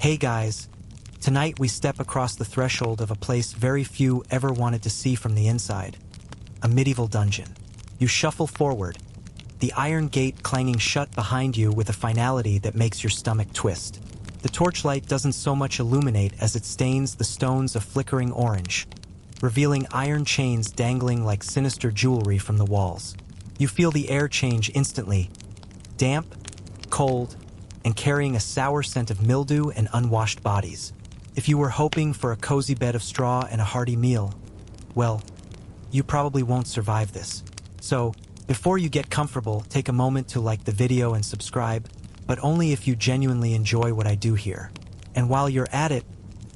Hey guys, tonight we step across the threshold of a place very few ever wanted to see from the inside. A medieval dungeon. You shuffle forward, the iron gate clanging shut behind you with a finality that makes your stomach twist. The torchlight doesn't so much illuminate as it stains the stones a flickering orange, revealing iron chains dangling like sinister jewelry from the walls. You feel the air change instantly, damp, cold, and carrying a sour scent of mildew and unwashed bodies. If you were hoping for a cozy bed of straw and a hearty meal, well, you probably won't survive this. So, before you get comfortable, take a moment to like the video and subscribe, but only if you genuinely enjoy what I do here. And while you're at it,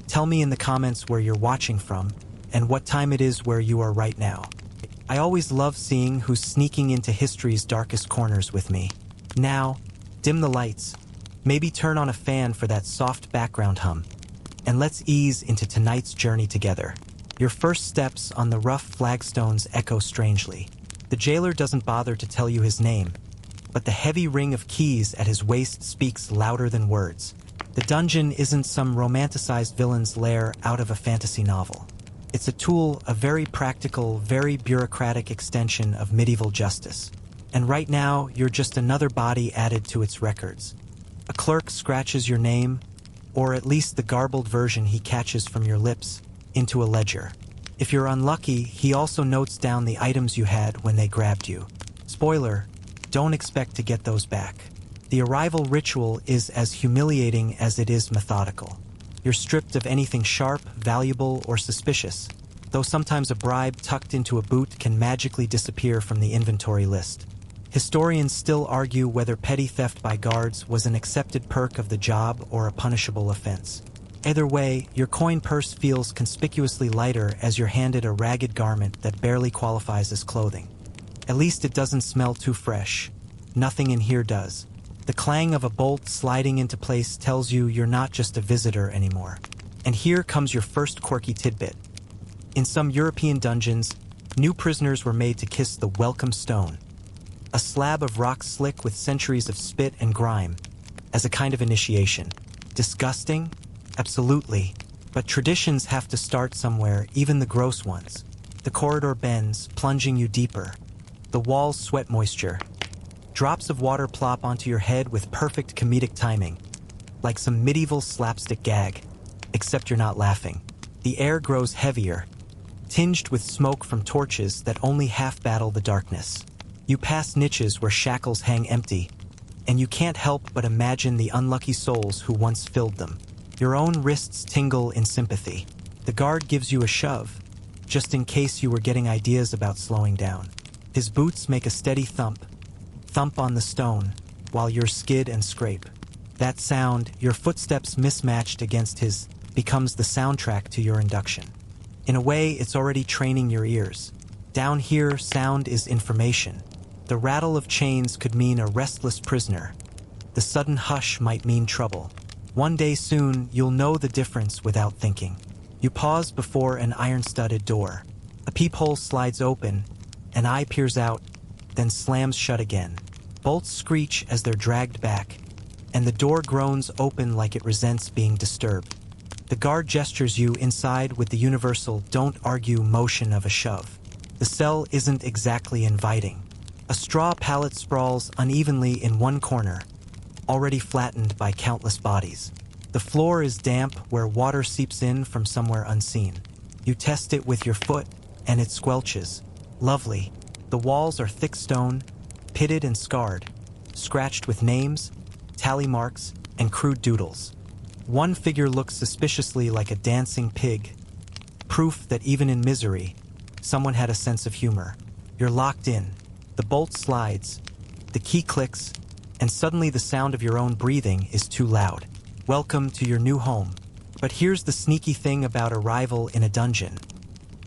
tell me in the comments where you're watching from and what time it is where you are right now. I always love seeing who's sneaking into history's darkest corners with me. Now, dim the lights, maybe turn on a fan for that soft background hum, and let's ease into tonight's journey together. Your first steps on the rough flagstones echo strangely. The jailer doesn't bother to tell you his name, but the heavy ring of keys at his waist speaks louder than words. The dungeon isn't some romanticized villain's lair out of a fantasy novel. It's a tool, a very practical, very bureaucratic extension of medieval justice. And right now, you're just another body added to its records. A clerk scratches your name, or at least the garbled version he catches from your lips, into a ledger. If you're unlucky, he also notes down the items you had when they grabbed you. Spoiler, don't expect to get those back. The arrival ritual is as humiliating as it is methodical. You're stripped of anything sharp, valuable, or suspicious, though sometimes a bribe tucked into a boot can magically disappear from the inventory list. Historians still argue whether petty theft by guards was an accepted perk of the job or a punishable offense. Either way, your coin purse feels conspicuously lighter as you're handed a ragged garment that barely qualifies as clothing. At least it doesn't smell too fresh. Nothing in here does. The clang of a bolt sliding into place tells you you're not just a visitor anymore. And here comes your first quirky tidbit. In some European dungeons, new prisoners were made to kiss the welcome stone, a slab of rock slick with centuries of spit and grime, as a kind of initiation. Disgusting? Absolutely. But traditions have to start somewhere, even the gross ones. The corridor bends, plunging you deeper. The walls sweat moisture. Drops of water plop onto your head with perfect comedic timing, like some medieval slapstick gag, except you're not laughing. The air grows heavier, tinged with smoke from torches that only half battle the darkness. You pass niches where shackles hang empty, and you can't help but imagine the unlucky souls who once filled them. Your own wrists tingle in sympathy. The guard gives you a shove, just in case you were getting ideas about slowing down. His boots make a steady thump on the stone, while yours skid and scrape. That sound, your footsteps mismatched against his, becomes the soundtrack to your induction. In a way, it's already training your ears. Down here, sound is information. The rattle of chains could mean a restless prisoner. The sudden hush might mean trouble. One day soon, you'll know the difference without thinking. You pause before an iron-studded door. A peephole slides open, an eye peers out, then slams shut again. Bolts screech as they're dragged back, and the door groans open like it resents being disturbed. The guard gestures you inside with the universal "don't argue" motion of a shove. The cell isn't exactly inviting. A straw pallet sprawls unevenly in one corner, already flattened by countless bodies. The floor is damp where water seeps in from somewhere unseen. You test it with your foot, and it squelches. Lovely. The walls are thick stone, pitted and scarred, scratched with names, tally marks, and crude doodles. One figure looks suspiciously like a dancing pig, proof that even in misery, someone had a sense of humor. You're locked in. The bolt slides, the key clicks, and suddenly the sound of your own breathing is too loud. Welcome to your new home. But here's the sneaky thing about arrival in a dungeon.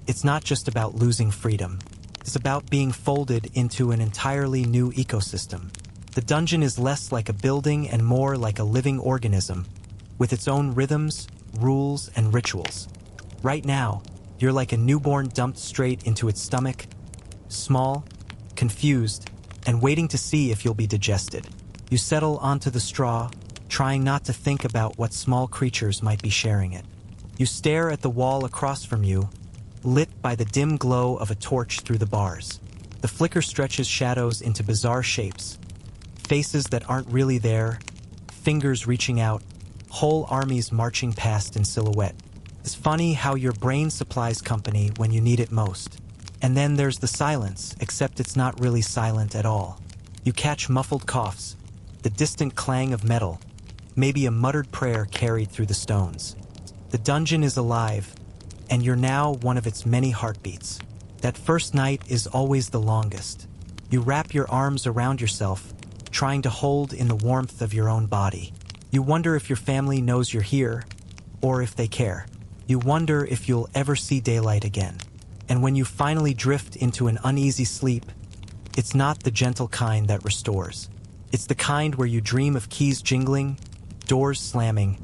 It's not just about losing freedom. It's about being folded into an entirely new ecosystem. The dungeon is less like a building and more like a living organism, with its own rhythms, rules, and rituals. Right now, you're like a newborn dumped straight into its stomach, small, confused, and waiting to see if you'll be digested. You settle onto the straw, trying not to think about what small creatures might be sharing it. You stare at the wall across from you, lit by the dim glow of a torch through the bars. The flicker stretches shadows into bizarre shapes, faces that aren't really there, fingers reaching out, whole armies marching past in silhouette. It's funny how your brain supplies company when you need it most. And then there's the silence, except it's not really silent at all. You catch muffled coughs, the distant clang of metal, maybe a muttered prayer carried through the stones. The dungeon is alive, and you're now one of its many heartbeats. That first night is always the longest. You wrap your arms around yourself, trying to hold in the warmth of your own body. You wonder if your family knows you're here, or if they care. You wonder if you'll ever see daylight again. And when you finally drift into an uneasy sleep, it's not the gentle kind that restores. It's the kind where you dream of keys jingling, doors slamming,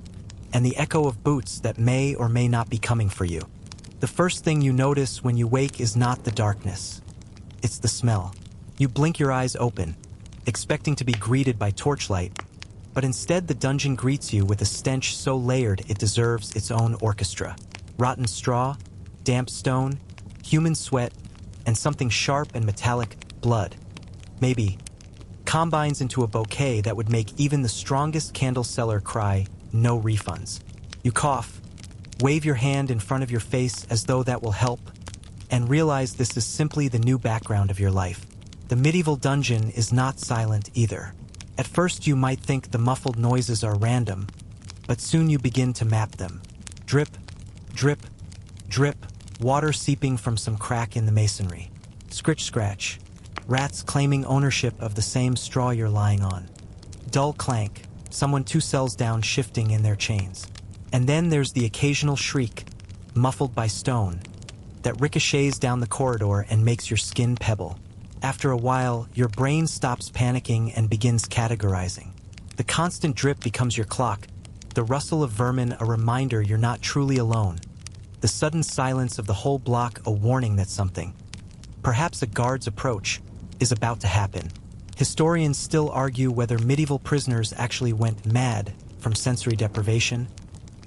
and the echo of boots that may or may not be coming for you. The first thing you notice when you wake is not the darkness. It's the smell. You blink your eyes open, expecting to be greeted by torchlight, but instead the dungeon greets you with a stench so layered it deserves its own orchestra. Rotten straw, damp stone, human sweat, and something sharp and metallic, blood. Maybe combines into a bouquet that would make even the strongest candle seller cry, no refunds. You cough, wave your hand in front of your face as though that will help, and realize this is simply the new background of your life. The medieval dungeon is not silent either. At first you might think the muffled noises are random, but soon you begin to map them. Drip, drip, drip, water seeping from some crack in the masonry. Scritch-scratch, rats claiming ownership of the same straw you're lying on. Dull clank, someone 2 cells down shifting in their chains. And then there's the occasional shriek, muffled by stone, that ricochets down the corridor and makes your skin pebble. After a while, your brain stops panicking and begins categorizing. The constant drip becomes your clock, the rustle of vermin a reminder you're not truly alone, the sudden silence of the whole block a warning that something, perhaps a guard's approach, is about to happen. Historians still argue whether medieval prisoners actually went mad from sensory deprivation,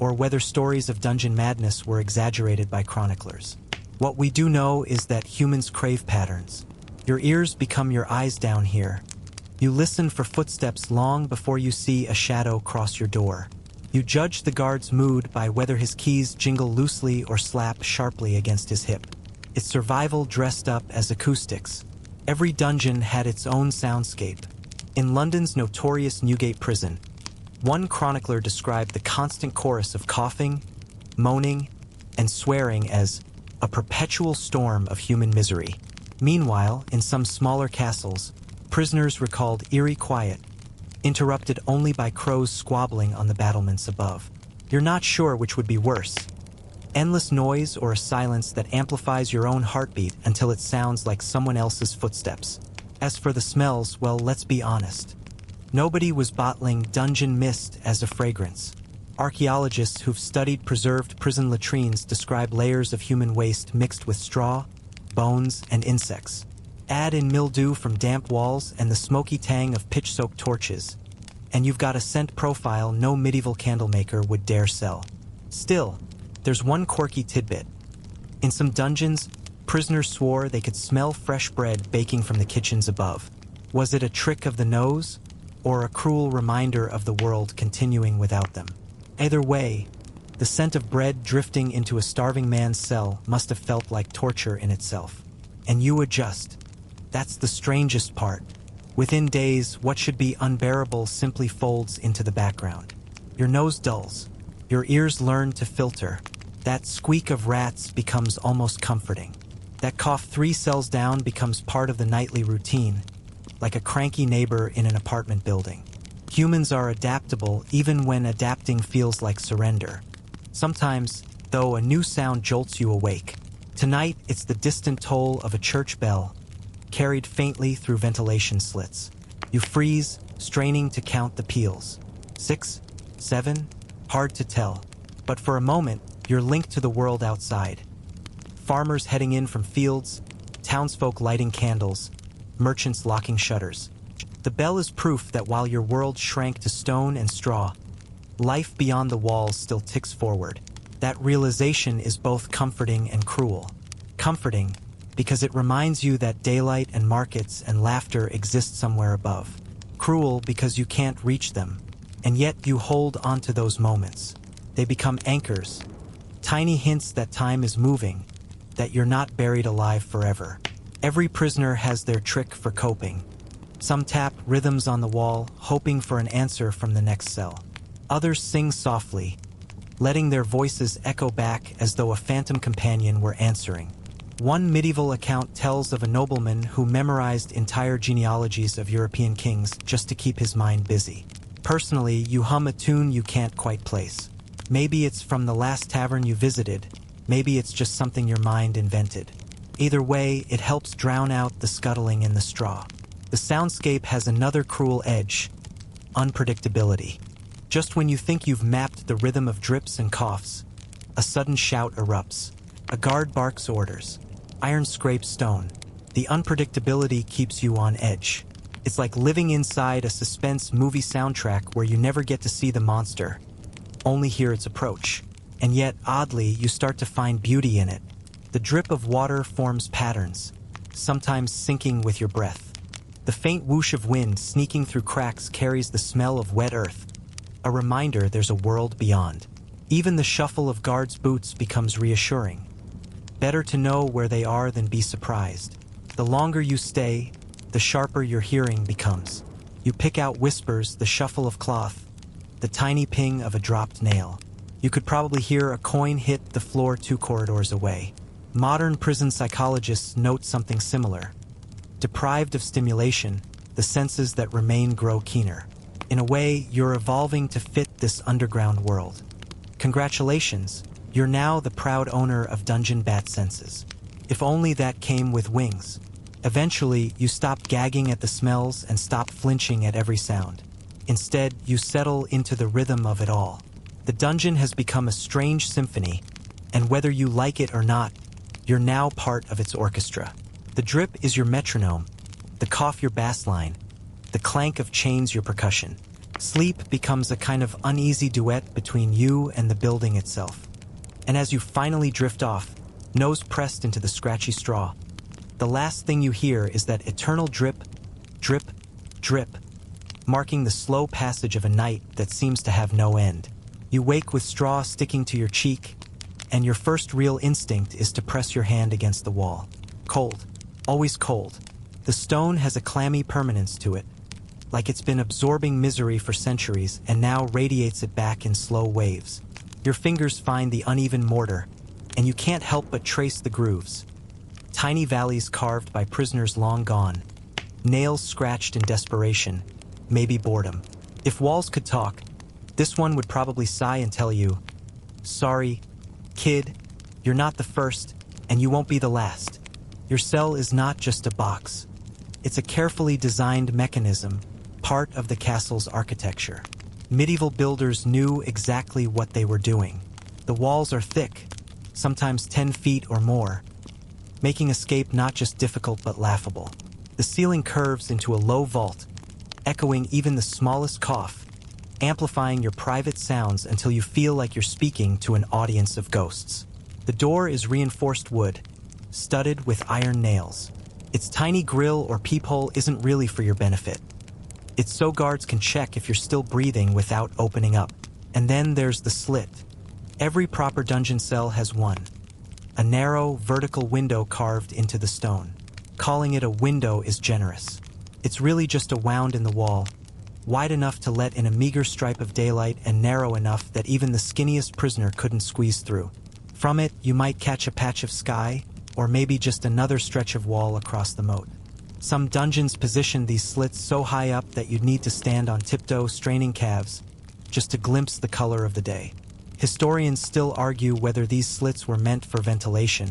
or whether stories of dungeon madness were exaggerated by chroniclers. What we do know is that humans crave patterns. Your ears become your eyes down here. You listen for footsteps long before you see a shadow cross your door. You judge the guard's mood by whether his keys jingle loosely or slap sharply against his hip. It's survival dressed up as acoustics. Every dungeon had its own soundscape. In London's notorious Newgate prison, one chronicler described the constant chorus of coughing, moaning, and swearing as a perpetual storm of human misery. Meanwhile, in some smaller castles, prisoners recalled eerie quiet, interrupted only by crows squabbling on the battlements above. You're not sure which would be worse, endless noise or a silence that amplifies your own heartbeat until it sounds like someone else's footsteps. As for the smells, well, let's be honest. Nobody was bottling dungeon mist as a fragrance. Archaeologists who've studied preserved prison latrines describe layers of human waste mixed with straw, bones, and insects. Add in mildew from damp walls and the smoky tang of pitch-soaked torches, and you've got a scent profile no medieval candlemaker would dare sell. Still, there's one quirky tidbit. In some dungeons, prisoners swore they could smell fresh bread baking from the kitchens above. Was it a trick of the nose, or a cruel reminder of the world continuing without them? Either way, the scent of bread drifting into a starving man's cell must have felt like torture in itself. And you adjust. That's the strangest part. Within days, what should be unbearable simply folds into the background. Your nose dulls. Your ears learn to filter. That squeak of rats becomes almost comforting. That cough 3 cells down becomes part of the nightly routine, like a cranky neighbor in an apartment building. Humans are adaptable even when adapting feels like surrender. Sometimes, though, a new sound jolts you awake. Tonight, it's the distant toll of a church bell, carried faintly through ventilation slits. You freeze, straining to count the peals. 6, 7, hard to tell. But for a moment, you're linked to the world outside. Farmers heading in from fields, townsfolk lighting candles, merchants locking shutters. The bell is proof that while your world shrank to stone and straw, life beyond the walls still ticks forward. That realization is both comforting and cruel. Comforting, because it reminds you that daylight and markets and laughter exist somewhere above. Cruel, because you can't reach them, and yet you hold onto those moments. They become anchors, tiny hints that time is moving, that you're not buried alive forever. Every prisoner has their trick for coping. Some tap rhythms on the wall, hoping for an answer from the next cell. Others sing softly, letting their voices echo back as though a phantom companion were answering. One medieval account tells of a nobleman who memorized entire genealogies of European kings just to keep his mind busy. Personally, you hum a tune you can't quite place. Maybe it's from the last tavern you visited, maybe it's just something your mind invented. Either way, it helps drown out the scuttling in the straw. The soundscape has another cruel edge: unpredictability. Just when you think you've mapped the rhythm of drips and coughs, a sudden shout erupts. A guard barks orders. Iron scrapes stone. The unpredictability keeps you on edge. It's like living inside a suspense movie soundtrack where you never get to see the monster, only hear its approach. And yet, oddly, you start to find beauty in it. The drip of water forms patterns, sometimes syncing with your breath. The faint whoosh of wind sneaking through cracks carries the smell of wet earth, a reminder there's a world beyond. Even the shuffle of guards' boots becomes reassuring. Better to know where they are than be surprised. The longer you stay, the sharper your hearing becomes. You pick out whispers, the shuffle of cloth, the tiny ping of a dropped nail. You could probably hear a coin hit the floor 2 corridors away. Modern prison psychologists note something similar. Deprived of stimulation, the senses that remain grow keener. In a way, you're evolving to fit this underground world. Congratulations, you're now the proud owner of Dungeon Bat senses. If only that came with wings. Eventually, you stop gagging at the smells and stop flinching at every sound. Instead, you settle into the rhythm of it all. The dungeon has become a strange symphony, and whether you like it or not, you're now part of its orchestra. The drip is your metronome, the cough your bass line, the clank of chains your percussion. Sleep becomes a kind of uneasy duet between you and the building itself. And as you finally drift off, nose pressed into the scratchy straw, the last thing you hear is that eternal drip, drip, drip, marking the slow passage of a night that seems to have no end. You wake with straw sticking to your cheek, and your first real instinct is to press your hand against the wall. Cold. Always cold. The stone has a clammy permanence to it, like it's been absorbing misery for centuries and now radiates it back in slow waves. Your fingers find the uneven mortar, and you can't help but trace the grooves. Tiny valleys carved by prisoners long gone, nails scratched in desperation, maybe boredom. If walls could talk, this one would probably sigh and tell you, "Sorry, kid, you're not the first, and you won't be the last." Your cell is not just a box. It's a carefully designed mechanism, part of the castle's architecture. Medieval builders knew exactly what they were doing. The walls are thick, sometimes 10 feet or more, making escape not just difficult but laughable. The ceiling curves into a low vault, echoing even the smallest cough, amplifying your private sounds until you feel like you're speaking to an audience of ghosts. The door is reinforced wood, studded with iron nails. Its tiny grill or peephole isn't really for your benefit. It's so guards can check if you're still breathing without opening up. And then there's the slit. Every proper dungeon cell has one. A narrow, vertical window carved into the stone. Calling it a window is generous. It's really just a wound in the wall, wide enough to let in a meager stripe of daylight and narrow enough that even the skinniest prisoner couldn't squeeze through. From it, you might catch a patch of sky, or maybe just another stretch of wall across the moat. Some dungeons position these slits so high up that you'd need to stand on tiptoe, straining calves, just to glimpse the color of the day. Historians still argue whether these slits were meant for ventilation,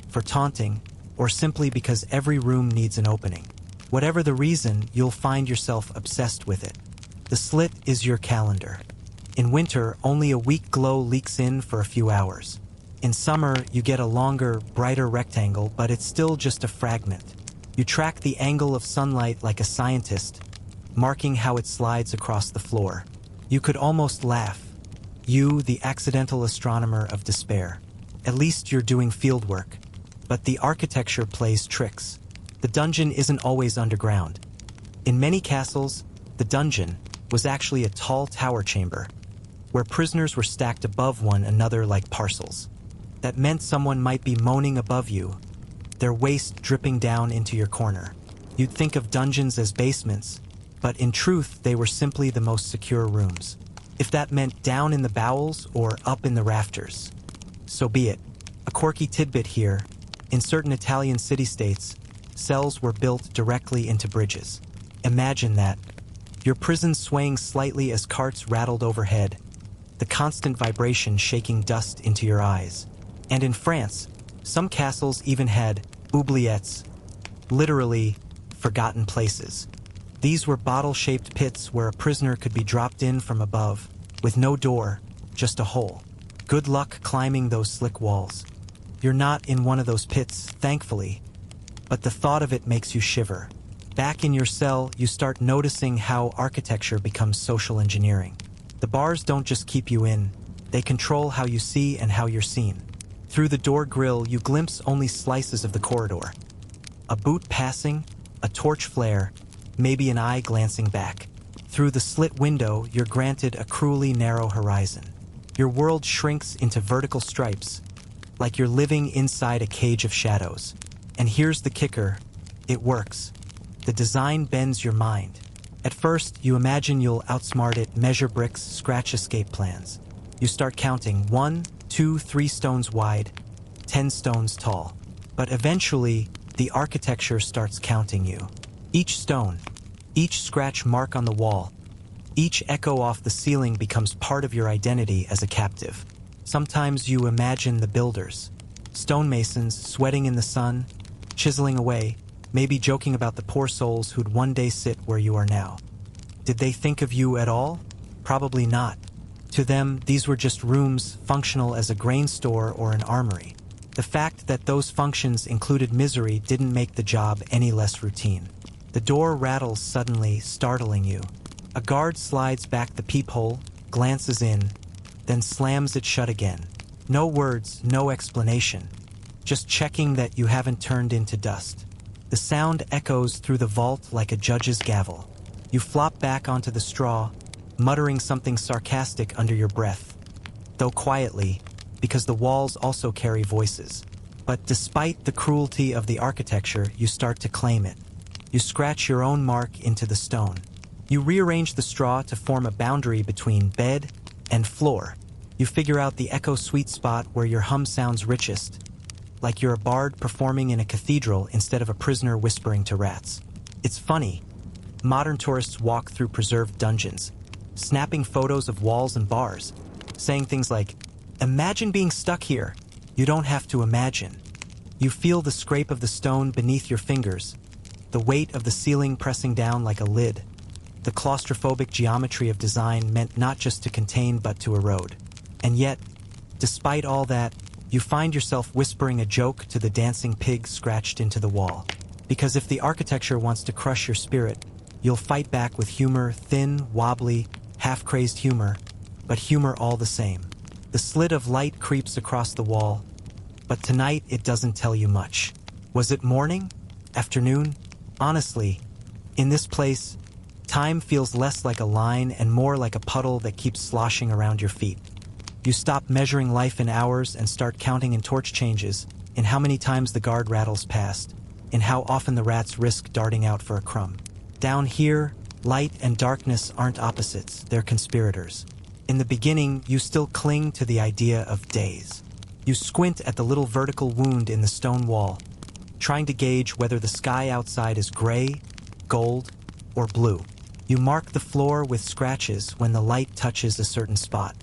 for taunting, or simply because every room needs an opening. Whatever the reason, you'll find yourself obsessed with it. The slit is your calendar. In winter, only a weak glow leaks in for a few hours. In summer, you get a longer, brighter rectangle, but it's still just a fragment. You track the angle of sunlight like a scientist, marking how it slides across the floor. You could almost laugh. You, the accidental astronomer of despair. At least you're doing field work. But the architecture plays tricks. The dungeon isn't always underground. In many castles, the dungeon was actually a tall tower chamber, where prisoners were stacked above one another like parcels. That meant someone might be moaning above you, their waist dripping down into your corner. You'd think of dungeons as basements, but in truth they were simply the most secure rooms. If that meant down in the bowels or up in the rafters, so be it. A quirky tidbit here, in certain Italian city-states, cells were built directly into bridges. Imagine that. Your prison swaying slightly as carts rattled overhead, the constant vibration shaking dust into your eyes. And in France, some castles even had oubliettes, literally forgotten places. These were bottle-shaped pits where a prisoner could be dropped in from above, with no door, just a hole. Good luck climbing those slick walls. You're not in one of those pits, thankfully, but the thought of it makes you shiver. Back in your cell, you start noticing how architecture becomes social engineering. The bars don't just keep you in, they control how you see and how you're seen. Through the door grill, you glimpse only slices of the corridor. A boot passing, a torch flare, maybe an eye glancing back. Through the slit window, you're granted a cruelly narrow horizon. Your world shrinks into vertical stripes, like you're living inside a cage of shadows. And here's the kicker, it works. The design bends your mind. At first, you imagine you'll outsmart it, measure bricks, scratch escape plans. You start counting 1, 2, 3 stones wide, 10 stones tall. But eventually, the architecture starts counting you. Each stone, each scratch mark on the wall, each echo off the ceiling becomes part of your identity as a captive. Sometimes you imagine the builders, stonemasons sweating in the sun, chiseling away, maybe joking about the poor souls who'd one day sit where you are now. Did they think of you at all? Probably not. To them, these were just rooms functional as a grain store or an armory. The fact that those functions included misery didn't make the job any less routine. The door rattles suddenly, startling you. A guard slides back the peephole, glances in, then slams it shut again. No words, no explanation. Just checking that you haven't turned into dust. The sound echoes through the vault like a judge's gavel. You flop back onto the straw, muttering something sarcastic under your breath, though quietly, because the walls also carry voices. But despite the cruelty of the architecture, you start to claim it. You scratch your own mark into the stone. You rearrange the straw to form a boundary between bed and floor. You figure out the echo sweet spot where your hum sounds richest, like you're a bard performing in a cathedral instead of a prisoner whispering to rats. It's funny. Modern tourists walk through preserved dungeons, snapping photos of walls and bars, saying things like, "Imagine being stuck here." You don't have to imagine. You feel the scrape of the stone beneath your fingers, the weight of the ceiling pressing down like a lid. The claustrophobic geometry of design meant not just to contain but to erode. And yet, despite all that, you find yourself whispering a joke to the dancing pig scratched into the wall. Because if the architecture wants to crush your spirit, you'll fight back with humor, thin, wobbly, half-crazed humor, but humor all the same. The slit of light creeps across the wall, but tonight it doesn't tell you much. Was it morning? Afternoon? Honestly, in this place, time feels less like a line and more like a puddle that keeps sloshing around your feet. You stop measuring life in hours and start counting in torch changes, in how many times the guard rattles past, in how often the rats risk darting out for a crumb. Down here, light and darkness aren't opposites, they're conspirators. In the beginning, you still cling to the idea of days. You squint at the little vertical wound in the stone wall, trying to gauge whether the sky outside is gray, gold, or blue. You mark the floor with scratches when the light touches a certain spot.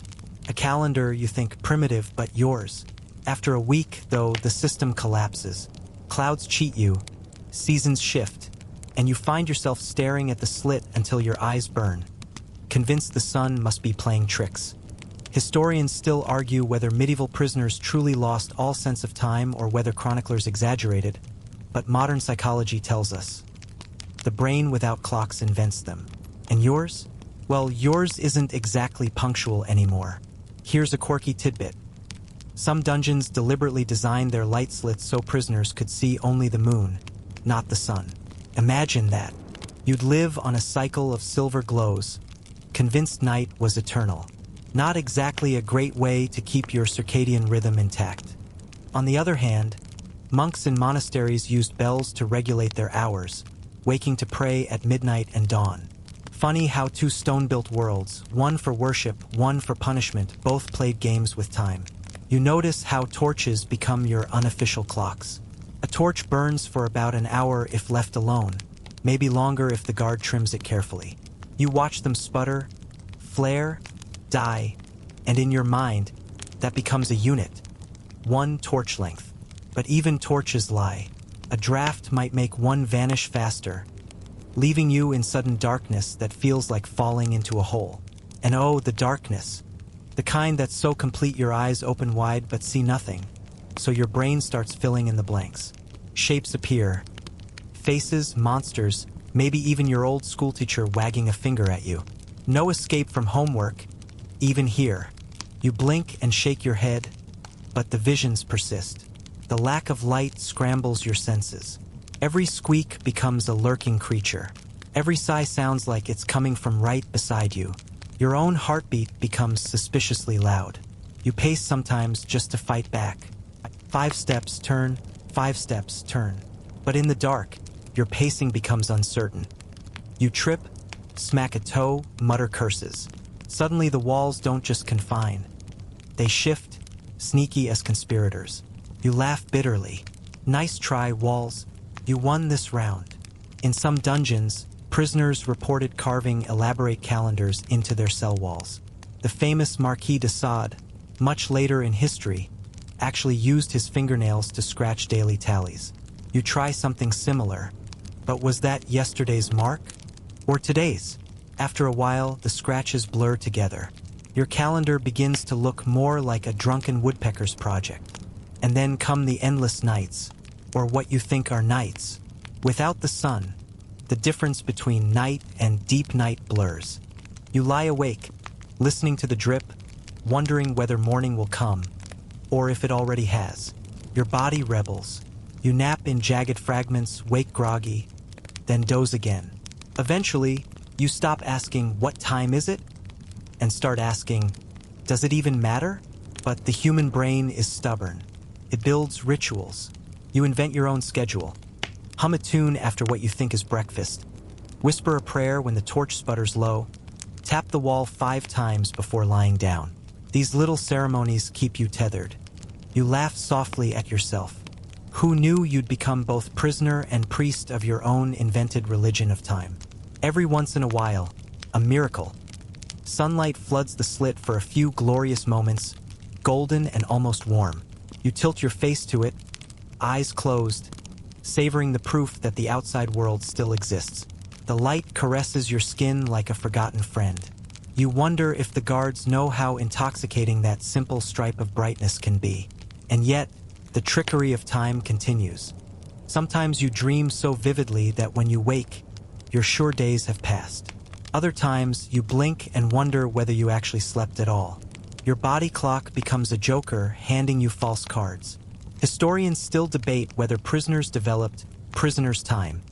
A calendar, you think, primitive, but yours. After a week, though, the system collapses. Clouds cheat you, seasons shift, and you find yourself staring at the slit until your eyes burn, convinced the sun must be playing tricks. Historians still argue whether medieval prisoners truly lost all sense of time or whether chroniclers exaggerated, but modern psychology tells us the brain without clocks invents them. And yours? Well, yours isn't exactly punctual anymore. Here's a quirky tidbit. Some dungeons deliberately designed their light slits so prisoners could see only the moon, not the sun. Imagine that. You'd live on a cycle of silver glows, convinced night was eternal. Not exactly a great way to keep your circadian rhythm intact. On the other hand, monks in monasteries used bells to regulate their hours, waking to pray at midnight and dawn. Funny how two stone-built worlds, one for worship, one for punishment, both played games with time. You notice how torches become your unofficial clocks. A torch burns for about an hour if left alone, maybe longer if the guard trims it carefully. You watch them sputter, flare, die, and in your mind, that becomes a unit. One torch length. But even torches lie. A draft might make one vanish faster, leaving you in sudden darkness that feels like falling into a hole. And oh, the darkness. The kind that's so complete your eyes open wide but see nothing. So your brain starts filling in the blanks. Shapes appear. Faces, monsters, maybe even your old school teacher wagging a finger at you. No escape from homework, even here. You blink and shake your head, but the visions persist. The lack of light scrambles your senses. Every squeak becomes a lurking creature. Every sigh sounds like it's coming from right beside you. Your own heartbeat becomes suspiciously loud. You pace sometimes just to fight back. 5 steps, turn, 5 steps, turn. But in the dark, your pacing becomes uncertain. You trip, smack a toe, mutter curses. Suddenly the walls don't just confine. They shift, sneaky as conspirators. You laugh bitterly. Nice try, walls. You won this round. In some dungeons, prisoners reported carving elaborate calendars into their cell walls. The famous Marquis de Sade, much later in history, actually used his fingernails to scratch daily tallies. You try something similar, but was that yesterday's mark? Or today's? After a while, the scratches blur together. Your calendar begins to look more like a drunken woodpecker's project. And then come the endless nights, or what you think are nights. Without the sun, the difference between night and deep night blurs. You lie awake, listening to the drip, wondering whether morning will come, or if it already has. Your body rebels. You nap in jagged fragments, wake groggy, then doze again. Eventually, you stop asking, "What time is it?" and start asking, "Does it even matter?" But the human brain is stubborn. It builds rituals. You invent your own schedule. Hum a tune after what you think is breakfast. Whisper a prayer when the torch sputters low. Tap the wall 5 times before lying down. These little ceremonies keep you tethered. You laugh softly at yourself. Who knew you'd become both prisoner and priest of your own invented religion of time? Every once in a while, a miracle. Sunlight floods the slit for a few glorious moments, golden and almost warm. You tilt your face to it, eyes closed, savoring the proof that the outside world still exists. The light caresses your skin like a forgotten friend. You wonder if the guards know how intoxicating that simple stripe of brightness can be. And yet, the trickery of time continues. Sometimes you dream so vividly that when you wake, you're sure days have passed. Other times, you blink and wonder whether you actually slept at all. Your body clock becomes a joker handing you false cards. Historians still debate whether prisoners developed prisoner's time,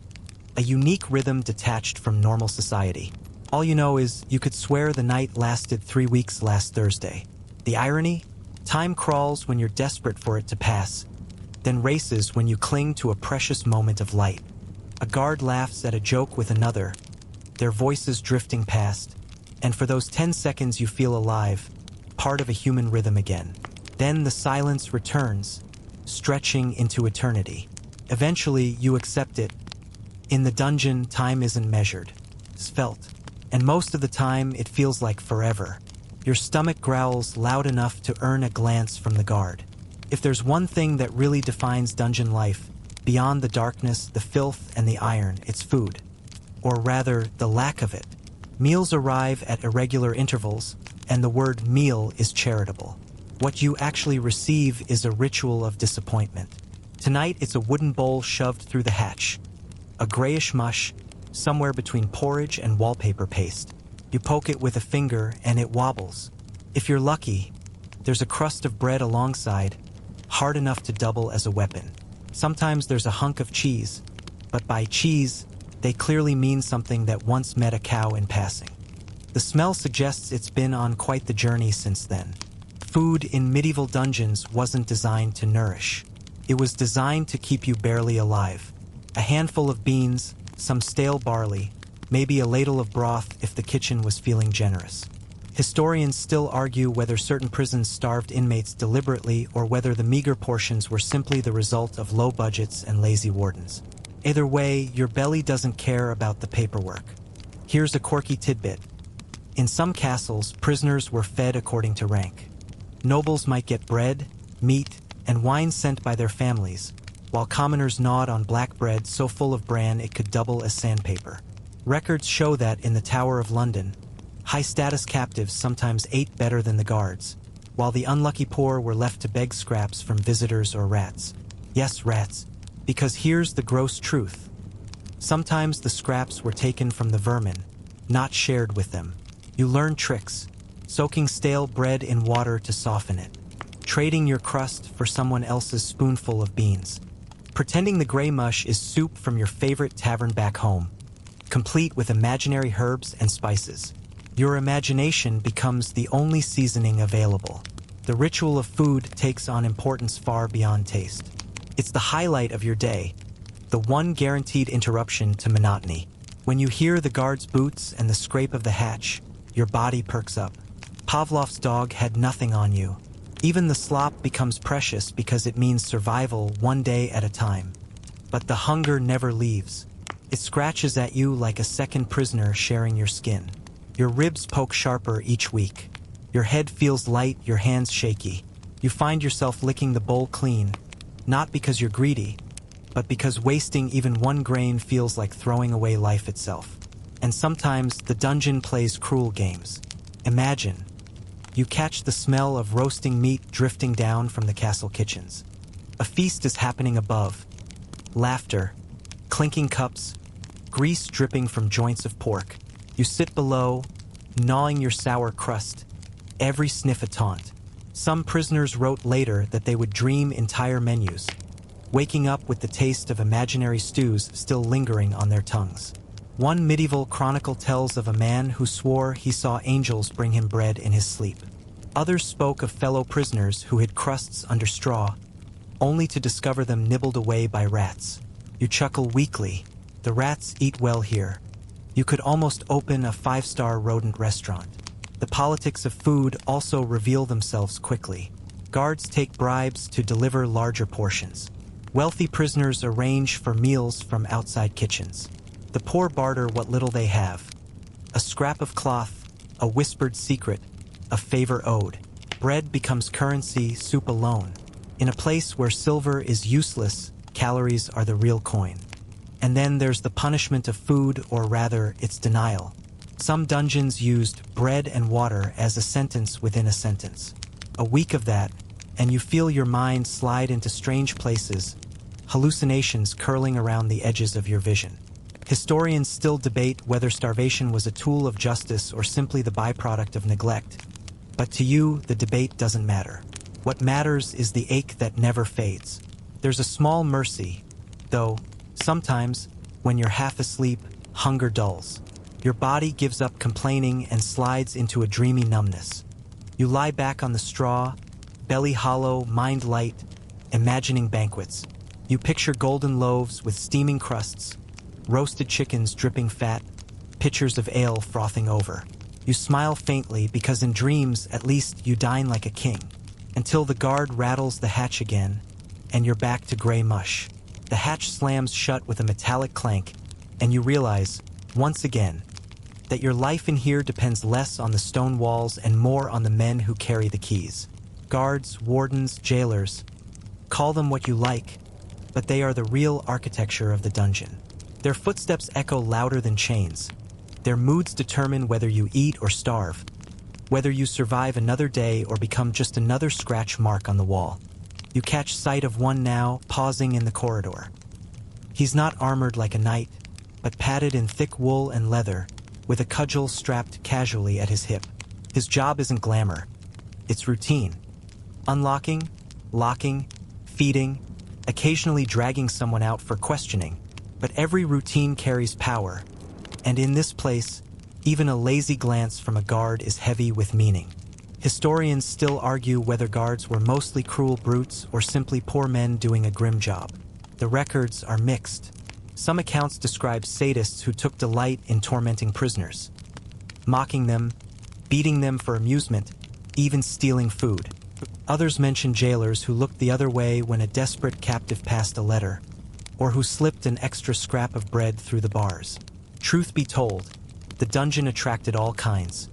a unique rhythm detached from normal society. All you know is you could swear the night lasted 3 weeks last Thursday. The irony? Time crawls when you're desperate for it to pass, then races when you cling to a precious moment of light. A guard laughs at a joke with another, their voices drifting past, and for those 10 seconds you feel alive, part of a human rhythm again. Then the silence returns, stretching into eternity. Eventually, you accept it. In the dungeon, time isn't measured. It's felt. And most of the time, it feels like forever. Your stomach growls loud enough to earn a glance from the guard. If there's one thing that really defines dungeon life, beyond the darkness, the filth, and the iron, it's food. Or rather, the lack of it. Meals arrive at irregular intervals, and the word meal is charitable. What you actually receive is a ritual of disappointment. Tonight, it's a wooden bowl shoved through the hatch. A grayish mush, somewhere between porridge and wallpaper paste. You poke it with a finger and it wobbles. If you're lucky, there's a crust of bread alongside, hard enough to double as a weapon. Sometimes there's a hunk of cheese, but by cheese, they clearly mean something that once met a cow in passing. The smell suggests it's been on quite the journey since then. Food in medieval dungeons wasn't designed to nourish. It was designed to keep you barely alive. A handful of beans, some stale barley, maybe a ladle of broth if the kitchen was feeling generous. Historians still argue whether certain prisons starved inmates deliberately or whether the meager portions were simply the result of low budgets and lazy wardens. Either way, your belly doesn't care about the paperwork. Here's a quirky tidbit. In some castles, prisoners were fed according to rank. Nobles might get bread, meat, and wine sent by their families, while commoners gnawed on black bread so full of bran it could double as sandpaper. Records show that in the Tower of London, high-status captives sometimes ate better than the guards, while the unlucky poor were left to beg scraps from visitors or rats. Yes, rats, because here's the gross truth. Sometimes the scraps were taken from the vermin, not shared with them. You learn tricks, soaking stale bread in water to soften it, trading your crust for someone else's spoonful of beans, pretending the gray mush is soup from your favorite tavern back home, complete with imaginary herbs and spices. Your imagination becomes the only seasoning available. The ritual of food takes on importance far beyond taste. It's the highlight of your day, the one guaranteed interruption to monotony. When you hear the guard's boots and the scrape of the hatch, your body perks up. Pavlov's dog had nothing on you. Even the slop becomes precious because it means survival one day at a time. But the hunger never leaves. It scratches at you like a second prisoner sharing your skin. Your ribs poke sharper each week. Your head feels light, your hands shaky. You find yourself licking the bowl clean, not because you're greedy, but because wasting even one grain feels like throwing away life itself. And sometimes the dungeon plays cruel games. Imagine, you catch the smell of roasting meat drifting down from the castle kitchens. A feast is happening above. Laughter, clinking cups, grease dripping from joints of pork. You sit below, gnawing your sour crust, every sniff a taunt. Some prisoners wrote later that they would dream entire menus, waking up with the taste of imaginary stews still lingering on their tongues. One medieval chronicle tells of a man who swore he saw angels bring him bread in his sleep. Others spoke of fellow prisoners who hid crusts under straw, only to discover them nibbled away by rats. You chuckle weakly. The rats eat well here. You could almost open a 5-star rodent restaurant. The politics of food also reveal themselves quickly. Guards take bribes to deliver larger portions. Wealthy prisoners arrange for meals from outside kitchens. The poor barter what little they have. A scrap of cloth, a whispered secret, a favor owed. Bread becomes currency, soup alone. In a place where silver is useless, calories are the real coin. And then there's the punishment of food, or rather, its denial. Some dungeons used bread and water as a sentence within a sentence. A week of that, and you feel your mind slide into strange places, hallucinations curling around the edges of your vision. Historians still debate whether starvation was a tool of justice or simply the byproduct of neglect. But to you, the debate doesn't matter. What matters is the ache that never fades. There's a small mercy, though. Sometimes, when you're half asleep, hunger dulls. Your body gives up complaining and slides into a dreamy numbness. You lie back on the straw, belly hollow, mind light, imagining banquets. You picture golden loaves with steaming crusts, roasted chickens dripping fat, pitchers of ale frothing over. You smile faintly because in dreams, at least, you dine like a king, until the guard rattles the hatch again, and you're back to gray mush. The hatch slams shut with a metallic clank, and you realize, once again, that your life in here depends less on the stone walls and more on the men who carry the keys. Guards, wardens, jailers. Call them what you like, but they are the real architecture of the dungeon. Their footsteps echo louder than chains. Their moods determine whether you eat or starve, whether you survive another day or become just another scratch mark on the wall. You catch sight of one now, pausing in the corridor. He's not armored like a knight, but padded in thick wool and leather, with a cudgel strapped casually at his hip. His job isn't glamour. It's routine. Unlocking, locking, feeding, occasionally dragging someone out for questioning. But every routine carries power, and in this place, even a lazy glance from a guard is heavy with meaning. Historians still argue whether guards were mostly cruel brutes or simply poor men doing a grim job. The records are mixed. Some accounts describe sadists who took delight in tormenting prisoners, mocking them, beating them for amusement, even stealing food. Others mention jailers who looked the other way when a desperate captive passed a letter, or who slipped an extra scrap of bread through the bars. Truth be told, the dungeon attracted all kinds: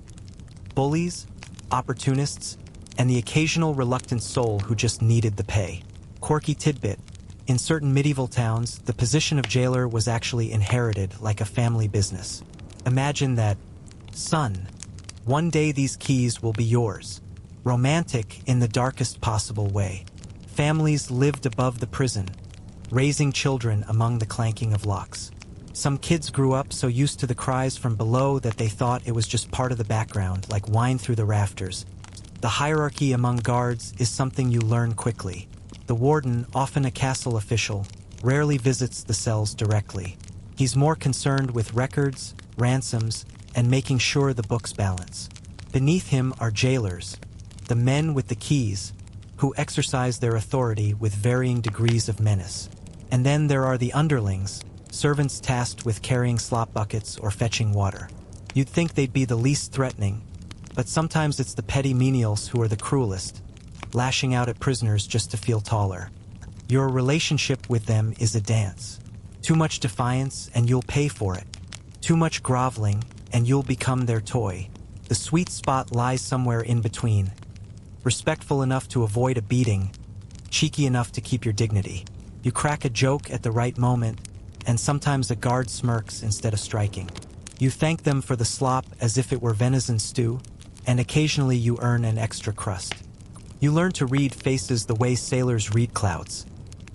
bullies, opportunists, and the occasional reluctant soul who just needed the pay. Quirky tidbit: in certain medieval towns, the position of jailer was actually inherited like a family business. Imagine that, son, one day these keys will be yours. Romantic in the darkest possible way. Families lived above the prison, raising children among the clanking of locks. Some kids grew up so used to the cries from below that they thought it was just part of the background, like wine through the rafters. The hierarchy among guards is something you learn quickly. The warden, often a castle official, rarely visits the cells directly. He's more concerned with records, ransoms, and making sure the books balance. Beneath him are jailers, the men with the keys, who exercise their authority with varying degrees of menace. And then there are the underlings, servants tasked with carrying slop buckets or fetching water. You'd think they'd be the least threatening, but sometimes it's the petty menials who are the cruelest, lashing out at prisoners just to feel taller. Your relationship with them is a dance. Too much defiance and you'll pay for it. Too much groveling and you'll become their toy. The sweet spot lies somewhere in between. Respectful enough to avoid a beating, cheeky enough to keep your dignity. You crack a joke at the right moment, and sometimes a guard smirks instead of striking. You thank them for the slop as if it were venison stew, and occasionally you earn an extra crust. You learn to read faces the way sailors read clouds.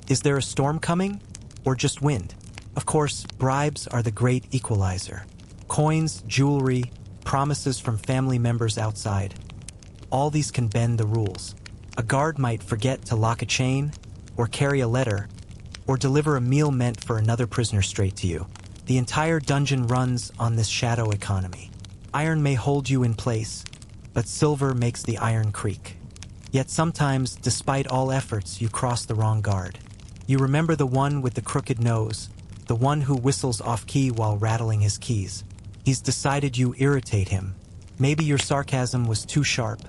Is there a storm coming, or just wind? Of course, bribes are the great equalizer. Coins, jewelry, promises from family members outside. All these can bend the rules. A guard might forget to lock a chain, or carry a letter, or deliver a meal meant for another prisoner straight to you. The entire dungeon runs on this shadow economy. Iron may hold you in place, but silver makes the iron creak. Yet sometimes, despite all efforts, you cross the wrong guard. You remember the one with the crooked nose, the one who whistles off-key while rattling his keys. He's decided you irritate him. Maybe your sarcasm was too sharp.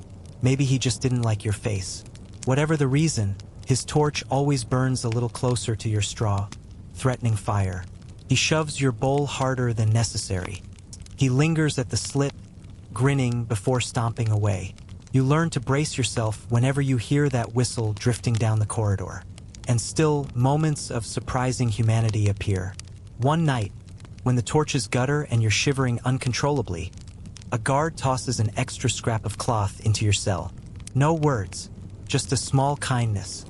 Maybe he just didn't like your face. Whatever the reason, his torch always burns a little closer to your straw, threatening fire. He shoves your bowl harder than necessary. He lingers at the slit, grinning before stomping away. You learn to brace yourself whenever you hear that whistle drifting down the corridor. And still, moments of surprising humanity appear. One night, when the torches gutter and you're shivering uncontrollably, a guard tosses an extra scrap of cloth into your cell. No words, just a small kindness.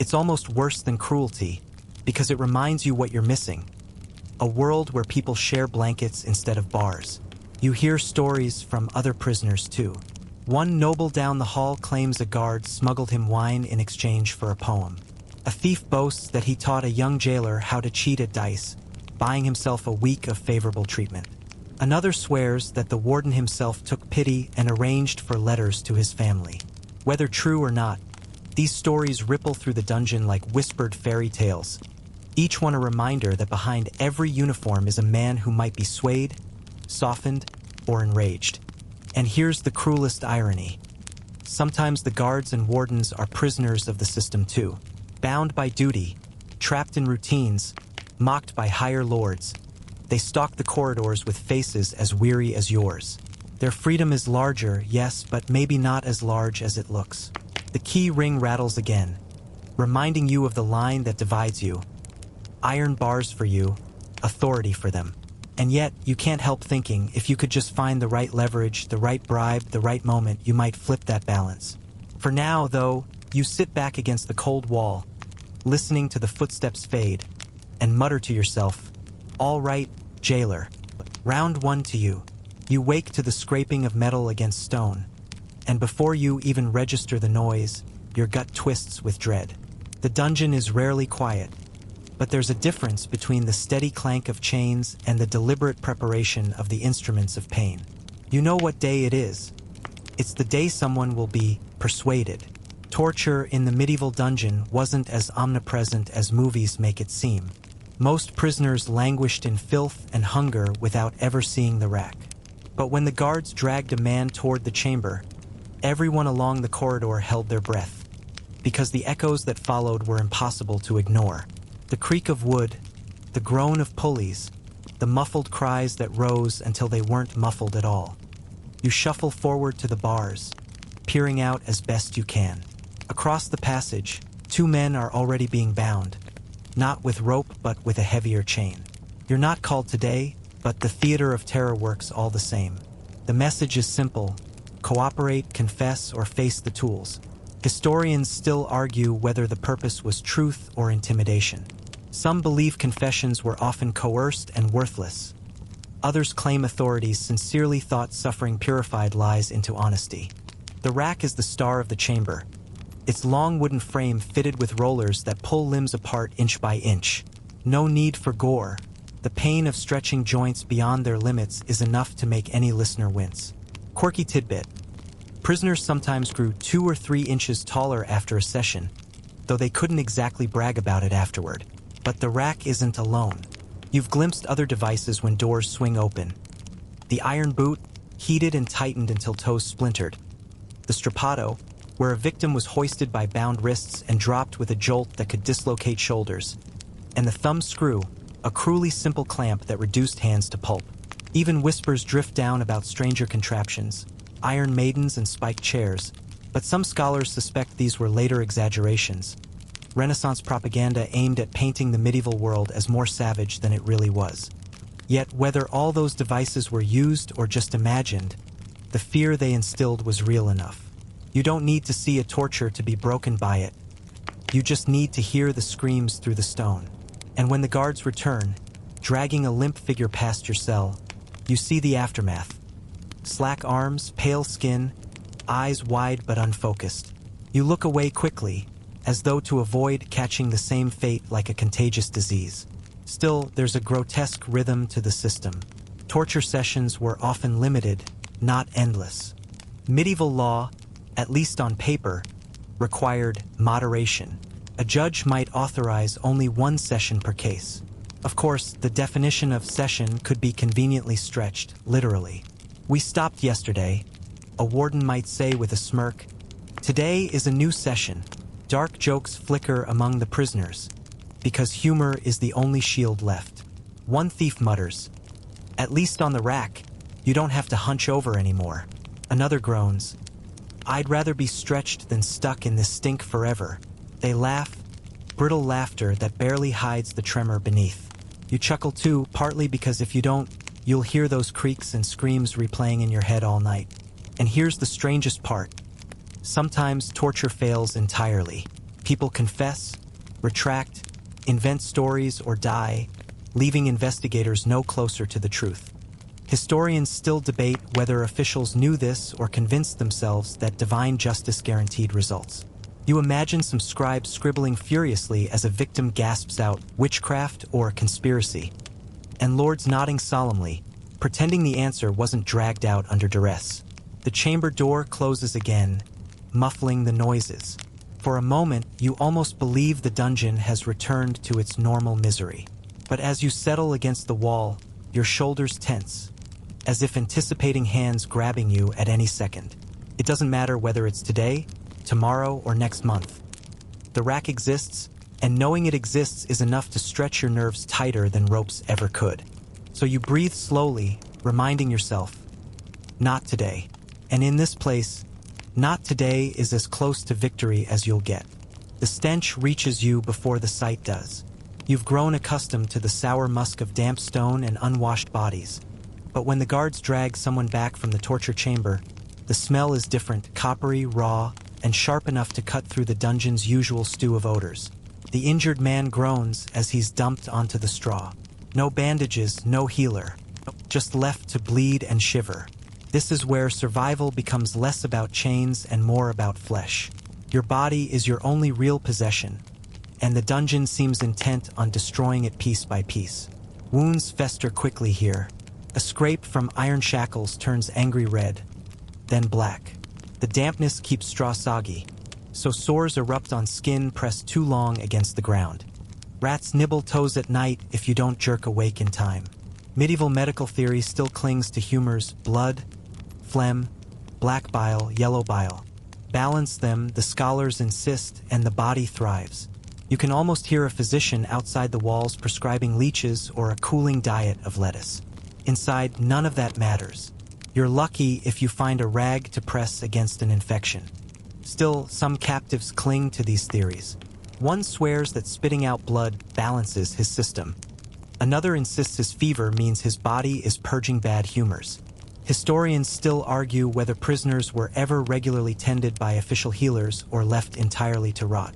It's almost worse than cruelty, because it reminds you what you're missing. A world where people share blankets instead of bars. You hear stories from other prisoners too. One noble down the hall claims a guard smuggled him wine in exchange for a poem. A thief boasts that he taught a young jailer how to cheat at dice, buying himself a week of favorable treatment. Another swears that the warden himself took pity and arranged for letters to his family. Whether true or not, these stories ripple through the dungeon like whispered fairy tales, each one a reminder that behind every uniform is a man who might be swayed, softened, or enraged. And here's the cruelest irony. Sometimes the guards and wardens are prisoners of the system too, bound by duty, trapped in routines, mocked by higher lords. They stalk the corridors with faces as weary as yours. Their freedom is larger, yes, but maybe not as large as it looks. The key ring rattles again, reminding you of the line that divides you. Iron bars for you, authority for them. And yet, you can't help thinking, if you could just find the right leverage, the right bribe, the right moment, you might flip that balance. For now, though, you sit back against the cold wall, listening to the footsteps fade, and mutter to yourself, all right, Jailer. Round 1 to you. You wake to the scraping of metal against stone, and before you even register the noise, your gut twists with dread. The dungeon is rarely quiet, but there's a difference between the steady clank of chains and the deliberate preparation of the instruments of pain. You know what day it is. It's the day someone will be persuaded. Torture in the medieval dungeon wasn't as omnipresent as movies make it seem. Most prisoners languished in filth and hunger without ever seeing the rack. But when the guards dragged a man toward the chamber, everyone along the corridor held their breath, because the echoes that followed were impossible to ignore. The creak of wood, the groan of pulleys, the muffled cries that rose until they weren't muffled at all. You shuffle forward to the bars, peering out as best you can. Across the passage, 2 men are already being bound, not with rope but with a heavier chain. You're not called today, but the theater of terror works all the same. The message is simple: cooperate, confess, or face the tools. Historians still argue whether the purpose was truth or intimidation. Some believe confessions were often coerced and worthless. Others claim authorities sincerely thought suffering purified lies into honesty. The rack is the star of the chamber, its long wooden frame fitted with rollers that pull limbs apart inch by inch. No need for gore. The pain of stretching joints beyond their limits is enough to make any listener wince. Quirky tidbit: prisoners sometimes grew 2 or 3 inches taller after a session, though they couldn't exactly brag about it afterward. But the rack isn't alone. You've glimpsed other devices when doors swing open. The iron boot, heated and tightened until toes splintered. The strappado, where a victim was hoisted by bound wrists and dropped with a jolt that could dislocate shoulders. And the thumb screw, a cruelly simple clamp that reduced hands to pulp. Even whispers drift down about stranger contraptions, iron maidens and spiked chairs, but some scholars suspect these were later exaggerations. Renaissance propaganda aimed at painting the medieval world as more savage than it really was. Yet whether all those devices were used or just imagined, the fear they instilled was real enough. You don't need to see a torture to be broken by it. You just need to hear the screams through the stone. And when the guards return, dragging a limp figure past your cell, you see the aftermath. Slack arms, pale skin, eyes wide but unfocused. You look away quickly, as though to avoid catching the same fate like a contagious disease. Still, there's a grotesque rhythm to the system. Torture sessions were often limited, not endless. Medieval law, at least on paper, required moderation. A judge might authorize only 1 session per case. Of course, the definition of session could be conveniently stretched, literally. We stopped yesterday, a warden might say with a smirk. Today is a new session. Dark jokes flicker among the prisoners, because humor is the only shield left. One thief mutters, "At least on the rack, you don't have to hunch over anymore." Another groans, "I'd rather be stretched than stuck in this stink forever." They laugh, brittle laughter that barely hides the tremor beneath. You chuckle too, partly because if you don't, you'll hear those creaks and screams replaying in your head all night. And here's the strangest part. Sometimes torture fails entirely. People confess, retract, invent stories, or die, leaving investigators no closer to the truth. Historians still debate whether officials knew this or convinced themselves that divine justice guaranteed results. You imagine some scribe scribbling furiously as a victim gasps out, "Witchcraft" or "conspiracy," and lords nodding solemnly, pretending the answer wasn't dragged out under duress. The chamber door closes again, muffling the noises. For a moment, you almost believe the dungeon has returned to its normal misery. But as you settle against the wall, your shoulders tense, as if anticipating hands grabbing you at any second. It doesn't matter whether it's today, tomorrow, or next month. The rack exists, and knowing it exists is enough to stretch your nerves tighter than ropes ever could. So you breathe slowly, reminding yourself, not today. And in this place, not today is as close to victory as you'll get. The stench reaches you before the sight does. You've grown accustomed to the sour musk of damp stone and unwashed bodies. But when the guards drag someone back from the torture chamber, the smell is different, coppery, raw, and sharp enough to cut through the dungeon's usual stew of odors. The injured man groans as he's dumped onto the straw. No bandages, no healer. Just left to bleed and shiver. This is where survival becomes less about chains and more about flesh. Your body is your only real possession, and the dungeon seems intent on destroying it piece by piece. Wounds fester quickly here. A scrape from iron shackles turns angry red, then black. The dampness keeps straw soggy, so sores erupt on skin pressed too long against the ground. Rats nibble toes at night if you don't jerk awake in time. Medieval medical theory still clings to humors blood, phlegm, black bile, yellow bile. Balance them, the scholars insist, and the body thrives. You can almost hear a physician outside the walls prescribing leeches or a cooling diet of lettuce. Inside, none of that matters. You're lucky if you find a rag to press against an infection. Still, some captives cling to these theories. One swears that spitting out blood balances his system. Another insists his fever means his body is purging bad humors. Historians still argue whether prisoners were ever regularly tended by official healers or left entirely to rot.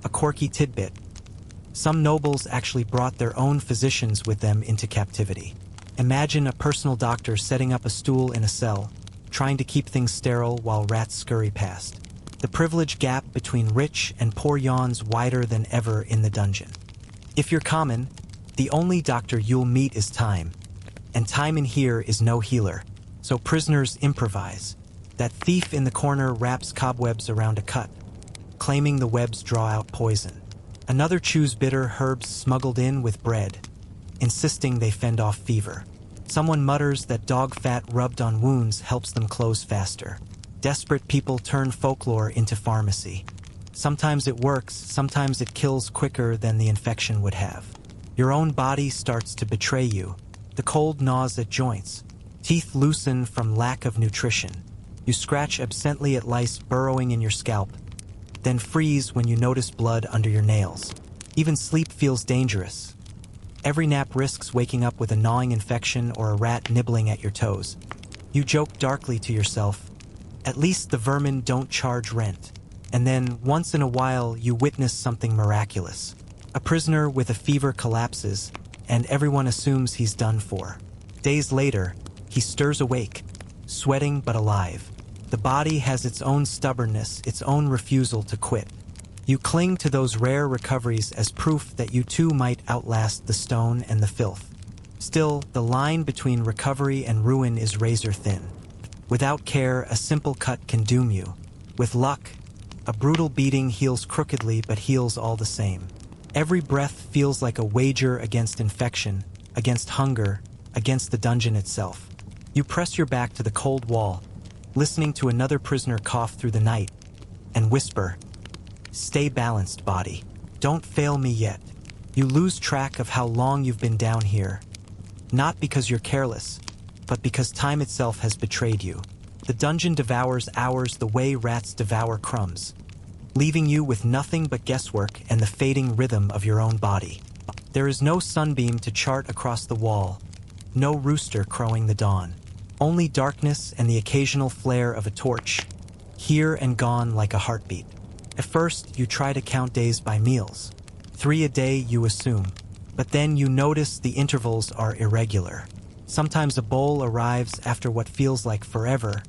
A quirky tidbit. Some nobles actually brought their own physicians with them into captivity. Imagine a personal doctor setting up a stool in a cell, trying to keep things sterile while rats scurry past. The privilege gap between rich and poor yawns wider than ever in the dungeon. If you're common, the only doctor you'll meet is time, and time in here is no healer, so prisoners improvise. That thief in the corner wraps cobwebs around a cut, claiming the webs draw out poison. Another chews bitter herbs smuggled in with bread, insisting they fend off fever. Someone mutters that dog fat rubbed on wounds helps them close faster. Desperate people turn folklore into pharmacy. Sometimes it works, sometimes it kills quicker than the infection would have. Your own body starts to betray you. The cold gnaws at joints. Teeth loosen from lack of nutrition. You scratch absently at lice burrowing in your scalp, then freeze when you notice blood under your nails. Even sleep feels dangerous. Every nap risks waking up with a gnawing infection or a rat nibbling at your toes. You joke darkly to yourself, at least the vermin don't charge rent. And then, once in a while, you witness something miraculous. A prisoner with a fever collapses, and everyone assumes he's done for. Days later, he stirs awake, sweating but alive. The body has its own stubbornness, its own refusal to quit. You cling to those rare recoveries as proof that you too might outlast the stone and the filth. Still, the line between recovery and ruin is razor thin. Without care, a simple cut can doom you. With luck, a brutal beating heals crookedly but heals all the same. Every breath feels like a wager against infection, against hunger, against the dungeon itself. You press your back to the cold wall, listening to another prisoner cough through the night, and whisper, "Stay balanced, body. Don't fail me yet." You lose track of how long you've been down here. Not because you're careless, but because time itself has betrayed you. The dungeon devours hours the way rats devour crumbs, leaving you with nothing but guesswork and the fading rhythm of your own body. There is no sunbeam to chart across the wall, no rooster crowing the dawn. Only darkness and the occasional flare of a torch, here and gone like a heartbeat. At first, you try to count days by meals. 3 a day, you assume. But then you notice the intervals are irregular. Sometimes a bowl arrives after what feels like forever.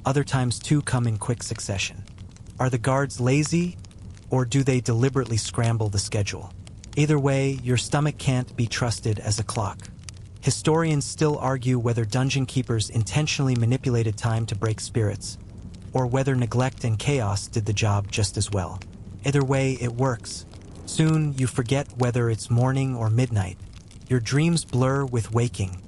Other times 2 come in quick succession. Are the guards lazy, or do they deliberately scramble the schedule? Either way, your stomach can't be trusted as a clock. Historians still argue whether dungeon keepers intentionally manipulated time to break spirits, or whether neglect and chaos did the job just as well. Either way, it works. Soon, you forget whether it's morning or midnight. Your dreams blur with waking.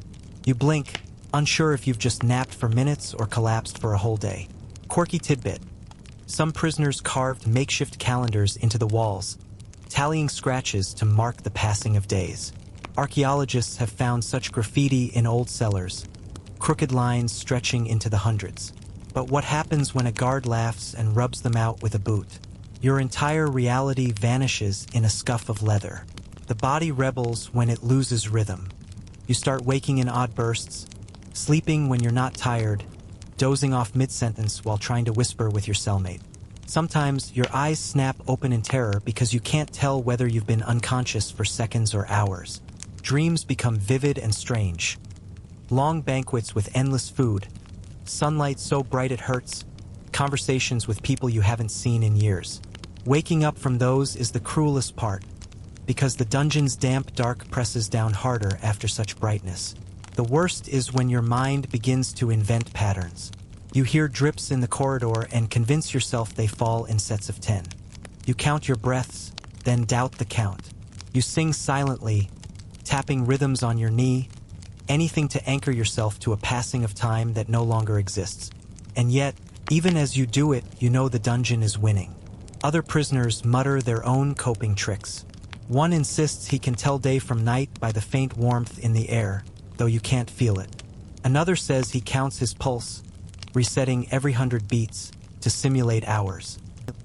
You blink, unsure if you've just napped for minutes or collapsed for a whole day. Quirky tidbit. Some prisoners carved makeshift calendars into the walls, tallying scratches to mark the passing of days. Archaeologists have found such graffiti in old cellars, crooked lines stretching into the hundreds. But what happens when a guard laughs and rubs them out with a boot? Your entire reality vanishes in a scuff of leather. The body rebels when it loses rhythm. You start waking in odd bursts, sleeping when you're not tired, dozing off mid-sentence while trying to whisper with your cellmate. Sometimes your eyes snap open in terror because you can't tell whether you've been unconscious for seconds or hours. Dreams become vivid and strange. Long banquets with endless food, sunlight so bright it hurts, conversations with people you haven't seen in years. Waking up from those is the cruelest part, because the dungeon's damp dark presses down harder after such brightness. The worst is when your mind begins to invent patterns. You hear drips in the corridor and convince yourself they fall in sets of 10. You count your breaths, then doubt the count. You sing silently, tapping rhythms on your knee, anything to anchor yourself to a passing of time that no longer exists. And yet, even as you do it, you know the dungeon is winning. Other prisoners mutter their own coping tricks. One insists he can tell day from night by the faint warmth in the air, though you can't feel it. Another says he counts his pulse, resetting every 100 beats to simulate hours.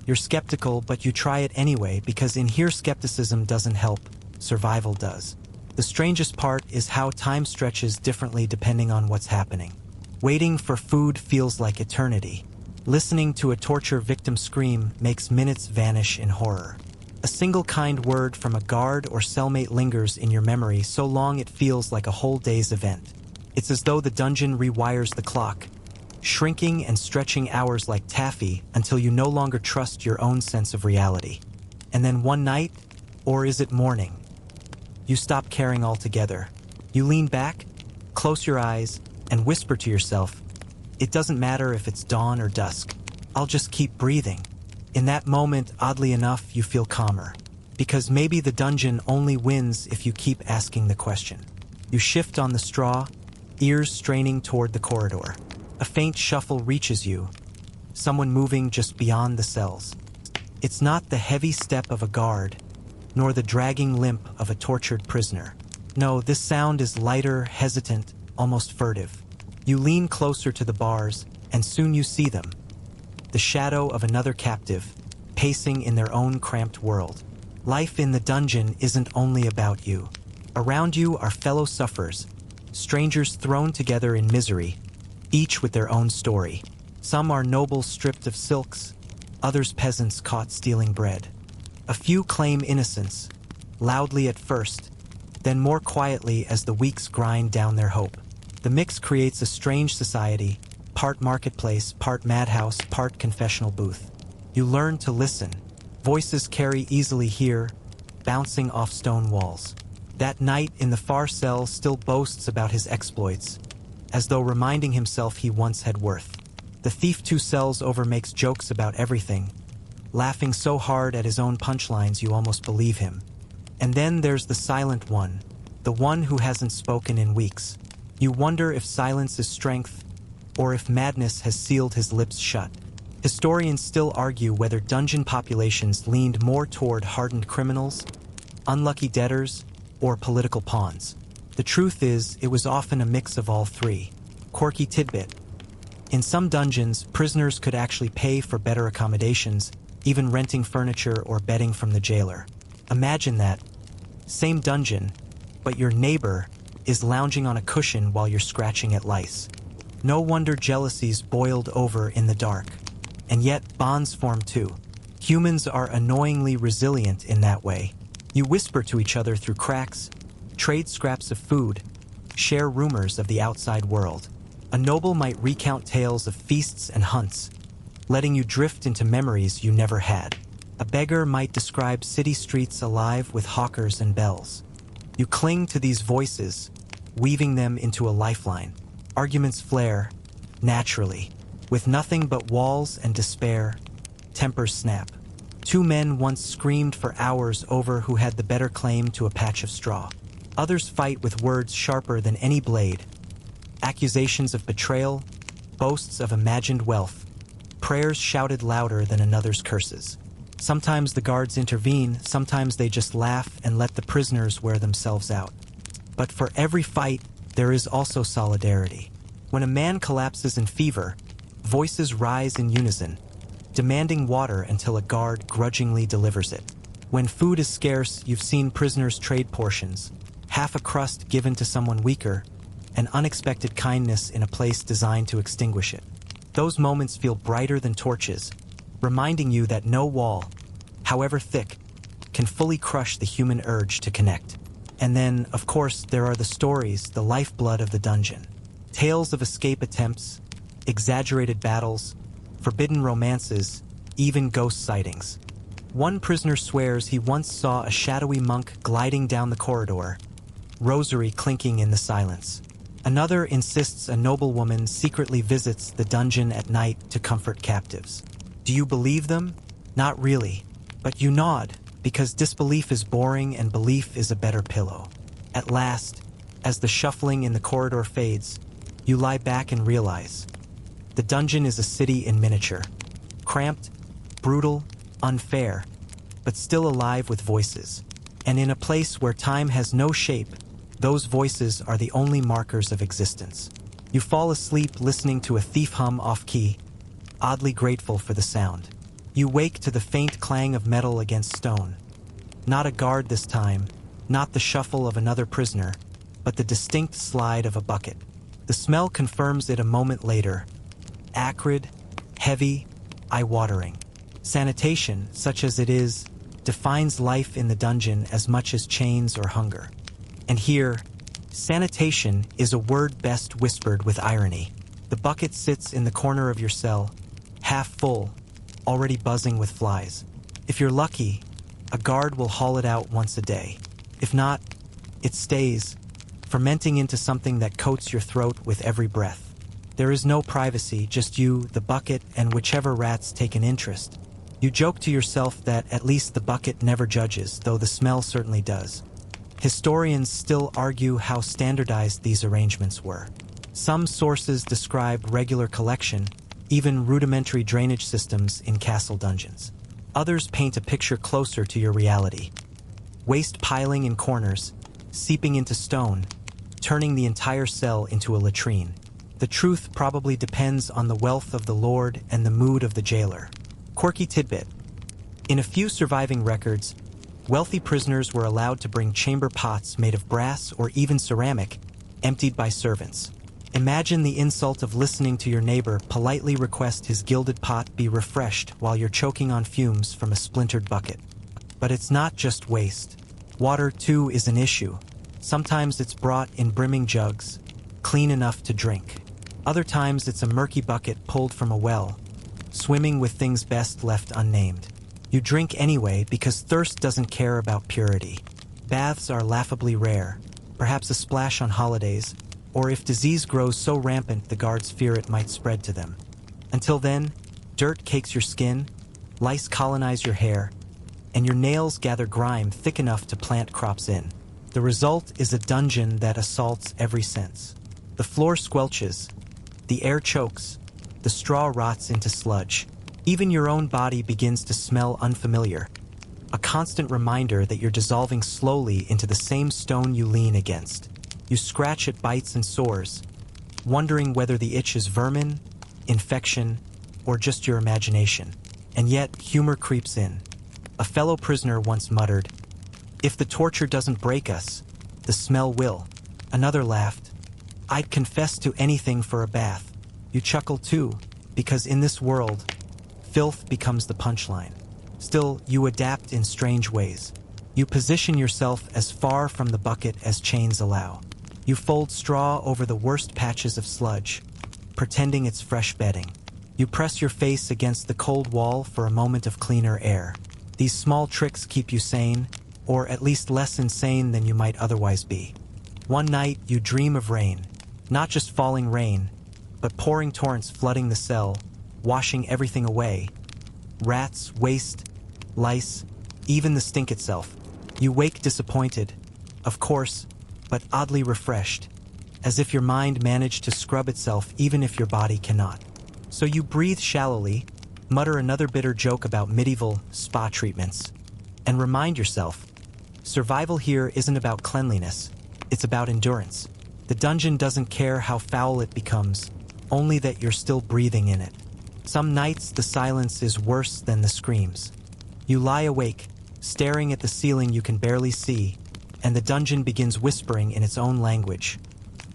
You're skeptical, but you try it anyway because in here skepticism doesn't help, survival does. The strangest part is how time stretches differently depending on what's happening. Waiting for food feels like eternity. Listening to a torture victim scream makes minutes vanish in horror. A single kind word from a guard or cellmate lingers in your memory so long it feels like a whole day's event. It's as though the dungeon rewires the clock, shrinking and stretching hours like taffy until you no longer trust your own sense of reality. And then one night, or is it morning? You stop caring altogether. You lean back, close your eyes, and whisper to yourself, "It doesn't matter if it's dawn or dusk. I'll just keep breathing." In that moment, oddly enough, you feel calmer. Because maybe the dungeon only wins if you keep asking the question. You shift on the straw, ears straining toward the corridor. A faint shuffle reaches you, someone moving just beyond the cells. It's not the heavy step of a guard, nor the dragging limp of a tortured prisoner. No, this sound is lighter, hesitant, almost furtive. You lean closer to the bars, and soon you see them. The shadow of another captive, pacing in their own cramped world. Life in the dungeon isn't only about you. Around you are fellow sufferers, strangers thrown together in misery, each with their own story. Some are nobles stripped of silks, others peasants caught stealing bread. A few claim innocence, loudly at first, then more quietly as the weeks grind down their hope. The mix creates a strange society, part marketplace, part madhouse, part confessional booth. You learn to listen. Voices carry easily here, bouncing off stone walls. That knight in the far cell still boasts about his exploits, as though reminding himself he once had worth. The thief 2 cells over makes jokes about everything, laughing so hard at his own punchlines you almost believe him. And then there's the silent one, the one who hasn't spoken in weeks. You wonder if silence is strength, or if madness has sealed his lips shut. Historians still argue whether dungeon populations leaned more toward hardened criminals, unlucky debtors, or political pawns. The truth is, it was often a mix of all three. Quirky tidbit. In some dungeons, prisoners could actually pay for better accommodations, even renting furniture or bedding from the jailer. Imagine that. Same dungeon, but your neighbor is lounging on a cushion while you're scratching at lice. No wonder jealousies boiled over in the dark. And yet, bonds form too. Humans are annoyingly resilient in that way. You whisper to each other through cracks, trade scraps of food, share rumors of the outside world. A noble might recount tales of feasts and hunts, letting you drift into memories you never had. A beggar might describe city streets alive with hawkers and bells. You cling to these voices, weaving them into a lifeline. Arguments flare, naturally. With nothing but walls and despair, tempers snap. 2 men once screamed for hours over who had the better claim to a patch of straw. Others fight with words sharper than any blade. Accusations of betrayal, boasts of imagined wealth, prayers shouted louder than another's curses. Sometimes the guards intervene, sometimes they just laugh and let the prisoners wear themselves out. But for every fight, there is also solidarity. When a man collapses in fever, voices rise in unison, demanding water until a guard grudgingly delivers it. When food is scarce, you've seen prisoners trade portions, half a crust given to someone weaker, an unexpected kindness in a place designed to extinguish it. Those moments feel brighter than torches, reminding you that no wall, however thick, can fully crush the human urge to connect. And then, of course, there are the stories, the lifeblood of the dungeon. Tales of escape attempts, exaggerated battles, forbidden romances, even ghost sightings. One prisoner swears he once saw a shadowy monk gliding down the corridor, rosary clinking in the silence. Another insists a noblewoman secretly visits the dungeon at night to comfort captives. Do you believe them? Not really, but you nod, because disbelief is boring and belief is a better pillow. At last, as the shuffling in the corridor fades, you lie back and realize the dungeon is a city in miniature. Cramped, brutal, unfair, but still alive with voices. And in a place where time has no shape, those voices are the only markers of existence. You fall asleep listening to a thief hum off-key, oddly grateful for the sound. You wake to the faint clang of metal against stone. Not a guard this time, not the shuffle of another prisoner, but the distinct slide of a bucket. The smell confirms it a moment later. Acrid, heavy, eye-watering. Sanitation, such as it is, defines life in the dungeon as much as chains or hunger. And here, sanitation is a word best whispered with irony. The bucket sits in the corner of your cell, half full, already buzzing with flies. If you're lucky, a guard will haul it out once a day. If not, it stays, fermenting into something that coats your throat with every breath. There is no privacy, just you, the bucket, and whichever rats take an interest. You joke to yourself that at least the bucket never judges, though the smell certainly does. Historians still argue how standardized these arrangements were. Some sources describe regular collection, even rudimentary drainage systems in castle dungeons. Others paint a picture closer to your reality. Waste piling in corners, seeping into stone, turning the entire cell into a latrine. The truth probably depends on the wealth of the lord and the mood of the jailer. Quirky tidbit. In a few surviving records, wealthy prisoners were allowed to bring chamber pots made of brass or even ceramic, emptied by servants. Imagine the insult of listening to your neighbor politely request his gilded pot be refreshed while you're choking on fumes from a splintered bucket. But it's not just waste. Water, too, is an issue. Sometimes it's brought in brimming jugs, clean enough to drink. Other times it's a murky bucket pulled from a well, swimming with things best left unnamed. You drink anyway because thirst doesn't care about purity. Baths are laughably rare, perhaps a splash on holidays, or if disease grows so rampant the guards fear it might spread to them. Until then, dirt cakes your skin, lice colonize your hair, and your nails gather grime thick enough to plant crops in. The result is a dungeon that assaults every sense. The floor squelches, the air chokes, the straw rots into sludge. Even your own body begins to smell unfamiliar, a constant reminder that you're dissolving slowly into the same stone you lean against. You scratch at bites and sores, wondering whether the itch is vermin, infection, or just your imagination. And yet, humor creeps in. A fellow prisoner once muttered, "If the torture doesn't break us, the smell will." Another laughed, "I'd confess to anything for a bath." You chuckle too, because in this world, filth becomes the punchline. Still, you adapt in strange ways. You position yourself as far from the bucket as chains allow. You fold straw over the worst patches of sludge, pretending it's fresh bedding. You press your face against the cold wall for a moment of cleaner air. These small tricks keep you sane, or at least less insane than you might otherwise be. One night, you dream of rain. Not just falling rain, but pouring torrents flooding the cell, washing everything away. Rats, waste, lice, even the stink itself. You wake disappointed, of course, but oddly refreshed, as if your mind managed to scrub itself even if your body cannot. So you breathe shallowly, mutter another bitter joke about medieval spa treatments, and remind yourself, survival here isn't about cleanliness, it's about endurance. The dungeon doesn't care how foul it becomes, only that you're still breathing in it. Some nights the silence is worse than the screams. You lie awake, staring at the ceiling you can barely see, and the dungeon begins whispering in its own language.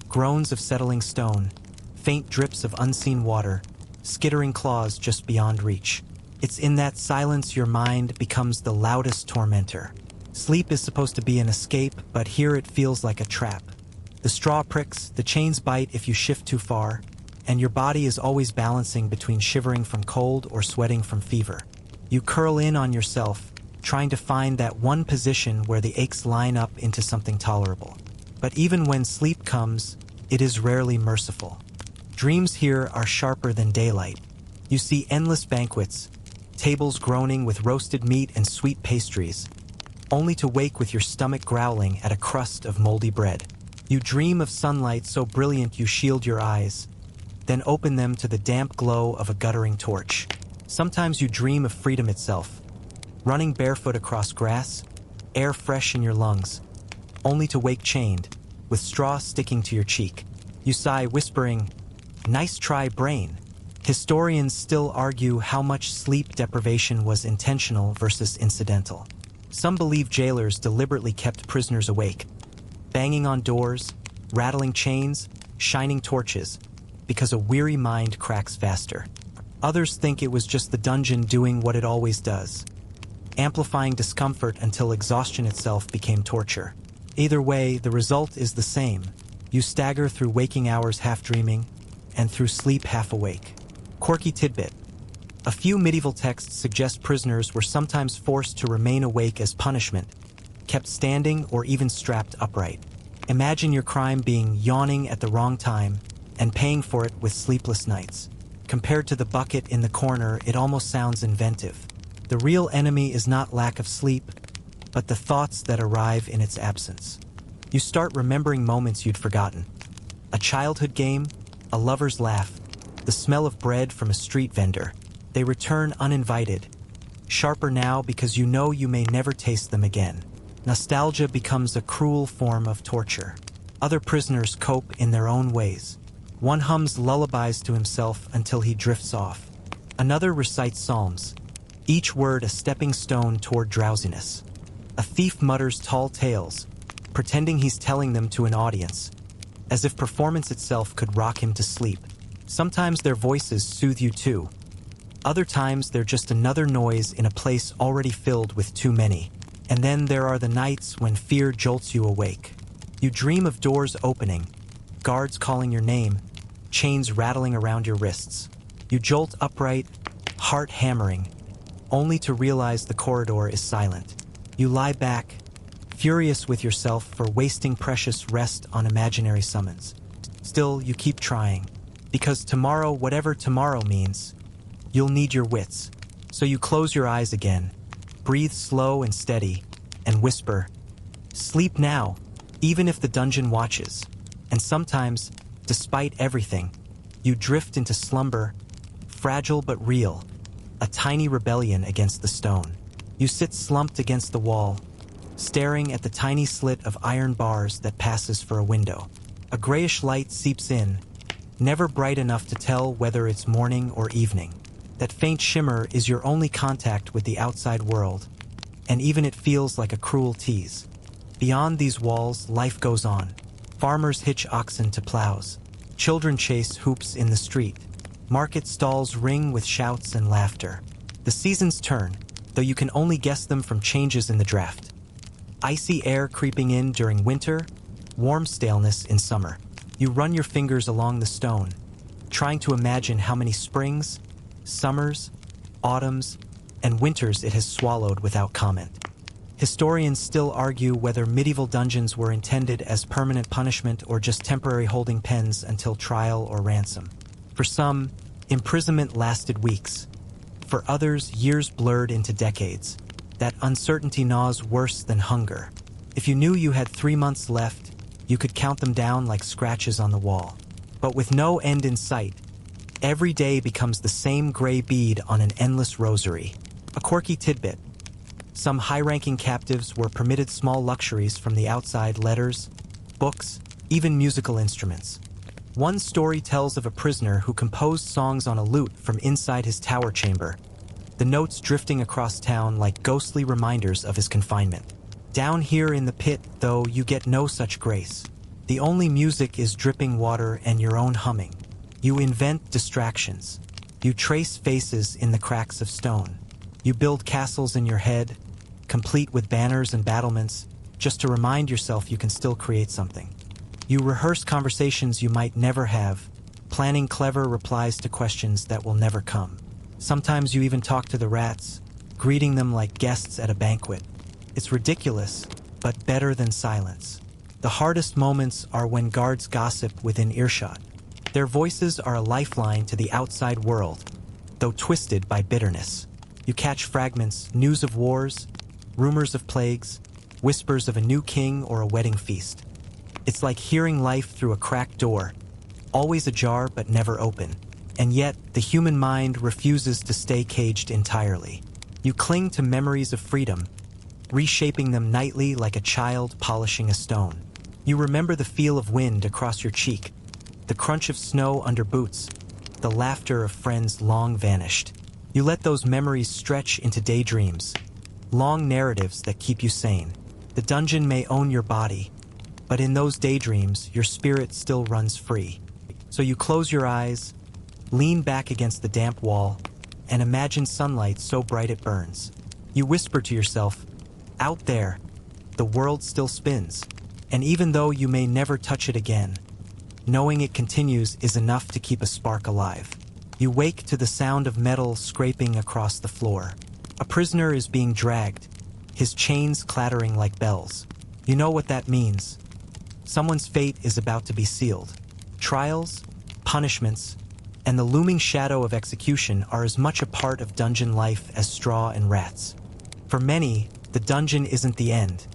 Groans of settling stone, faint drips of unseen water, skittering claws just beyond reach. It's in that silence your mind becomes the loudest tormentor. Sleep is supposed to be an escape, but here it feels like a trap. The straw pricks, the chains bite if you shift too far, and your body is always balancing between shivering from cold or sweating from fever. You curl in on yourself, trying to find that one position where the aches line up into something tolerable. But even when sleep comes, it is rarely merciful. Dreams here are sharper than daylight. You see endless banquets, tables groaning with roasted meat and sweet pastries, only to wake with your stomach growling at a crust of moldy bread. You dream of sunlight so brilliant you shield your eyes, then open them to the damp glow of a guttering torch. Sometimes you dream of freedom itself, running barefoot across grass, air fresh in your lungs, only to wake chained, with straw sticking to your cheek. You sigh, whispering, "Nice try, brain." Historians still argue how much sleep deprivation was intentional versus incidental. Some believe jailers deliberately kept prisoners awake, banging on doors, rattling chains, shining torches, because a weary mind cracks faster. Others think it was just the dungeon doing what it always does, amplifying discomfort until exhaustion itself became torture. Either way, the result is the same. You stagger through waking hours half dreaming, and through sleep half awake. Quirky tidbit. A few medieval texts suggest prisoners were sometimes forced to remain awake as punishment, kept standing or even strapped upright. Imagine your crime being yawning at the wrong time and paying for it with sleepless nights. Compared to the bucket in the corner, it almost sounds inventive. The real enemy is not lack of sleep, but the thoughts that arrive in its absence. You start remembering moments you'd forgotten. A childhood game, a lover's laugh, the smell of bread from a street vendor. They return uninvited, sharper now because you know you may never taste them again. Nostalgia becomes a cruel form of torture. Other prisoners cope in their own ways. One hums lullabies to himself until he drifts off. Another recites psalms, each word a stepping stone toward drowsiness. A thief mutters tall tales, pretending he's telling them to an audience, as if performance itself could rock him to sleep. Sometimes their voices soothe you too. Other times they're just another noise in a place already filled with too many. And then there are the nights when fear jolts you awake. You dream of doors opening, guards calling your name, chains rattling around your wrists. You jolt upright, heart hammering, only to realize the corridor is silent. You lie back, furious with yourself for wasting precious rest on imaginary summons. Still, you keep trying, because tomorrow, whatever tomorrow means, you'll need your wits. So you close your eyes again, breathe slow and steady, and whisper, "Sleep now," even if the dungeon watches. And sometimes, despite everything, you drift into slumber, fragile but real, a tiny rebellion against the stone. You sit slumped against the wall, staring at the tiny slit of iron bars that passes for a window. A grayish light seeps in, never bright enough to tell whether it's morning or evening. That faint shimmer is your only contact with the outside world, and even it feels like a cruel tease. Beyond these walls, life goes on. Farmers hitch oxen to plows. Children chase hoops in the street. Market stalls ring with shouts and laughter. The seasons turn, though you can only guess them from changes in the draft. Icy air creeping in during winter, warm staleness in summer. You run your fingers along the stone, trying to imagine how many springs, summers, autumns, and winters it has swallowed without comment. Historians still argue whether medieval dungeons were intended as permanent punishment or just temporary holding pens until trial or ransom. For some, imprisonment lasted weeks. For others, years blurred into decades. That uncertainty gnaws worse than hunger. If you knew you had 3 months left, you could count them down like scratches on the wall. But with no end in sight, every day becomes the same gray bead on an endless rosary. A quirky tidbit. Some high-ranking captives were permitted small luxuries from the outside: letters, books, even musical instruments. One story tells of a prisoner who composed songs on a lute from inside his tower chamber, the notes drifting across town like ghostly reminders of his confinement. Down here in the pit, though, you get no such grace. The only music is dripping water and your own humming. You invent distractions. You trace faces in the cracks of stone. You build castles in your head, complete with banners and battlements, just to remind yourself you can still create something. You rehearse conversations you might never have, planning clever replies to questions that will never come. Sometimes you even talk to the rats, greeting them like guests at a banquet. It's ridiculous, but better than silence. The hardest moments are when guards gossip within earshot. Their voices are a lifeline to the outside world, though twisted by bitterness. You catch fragments, news of wars, rumors of plagues, whispers of a new king or a wedding feast. It's like hearing life through a cracked door, always ajar but never open. And yet, the human mind refuses to stay caged entirely. You cling to memories of freedom, reshaping them nightly like a child polishing a stone. You remember the feel of wind across your cheek, the crunch of snow under boots, the laughter of friends long vanished. You let those memories stretch into daydreams, long narratives that keep you sane. The dungeon may own your body, but in those daydreams, your spirit still runs free. So you close your eyes, lean back against the damp wall, and imagine sunlight so bright it burns. You whisper to yourself, out there, the world still spins. And even though you may never touch it again, knowing it continues is enough to keep a spark alive. You wake to the sound of metal scraping across the floor. A prisoner is being dragged, his chains clattering like bells. You know what that means. Someone's fate is about to be sealed. Trials, punishments, and the looming shadow of execution are as much a part of dungeon life as straw and rats. For many, the dungeon isn't the end.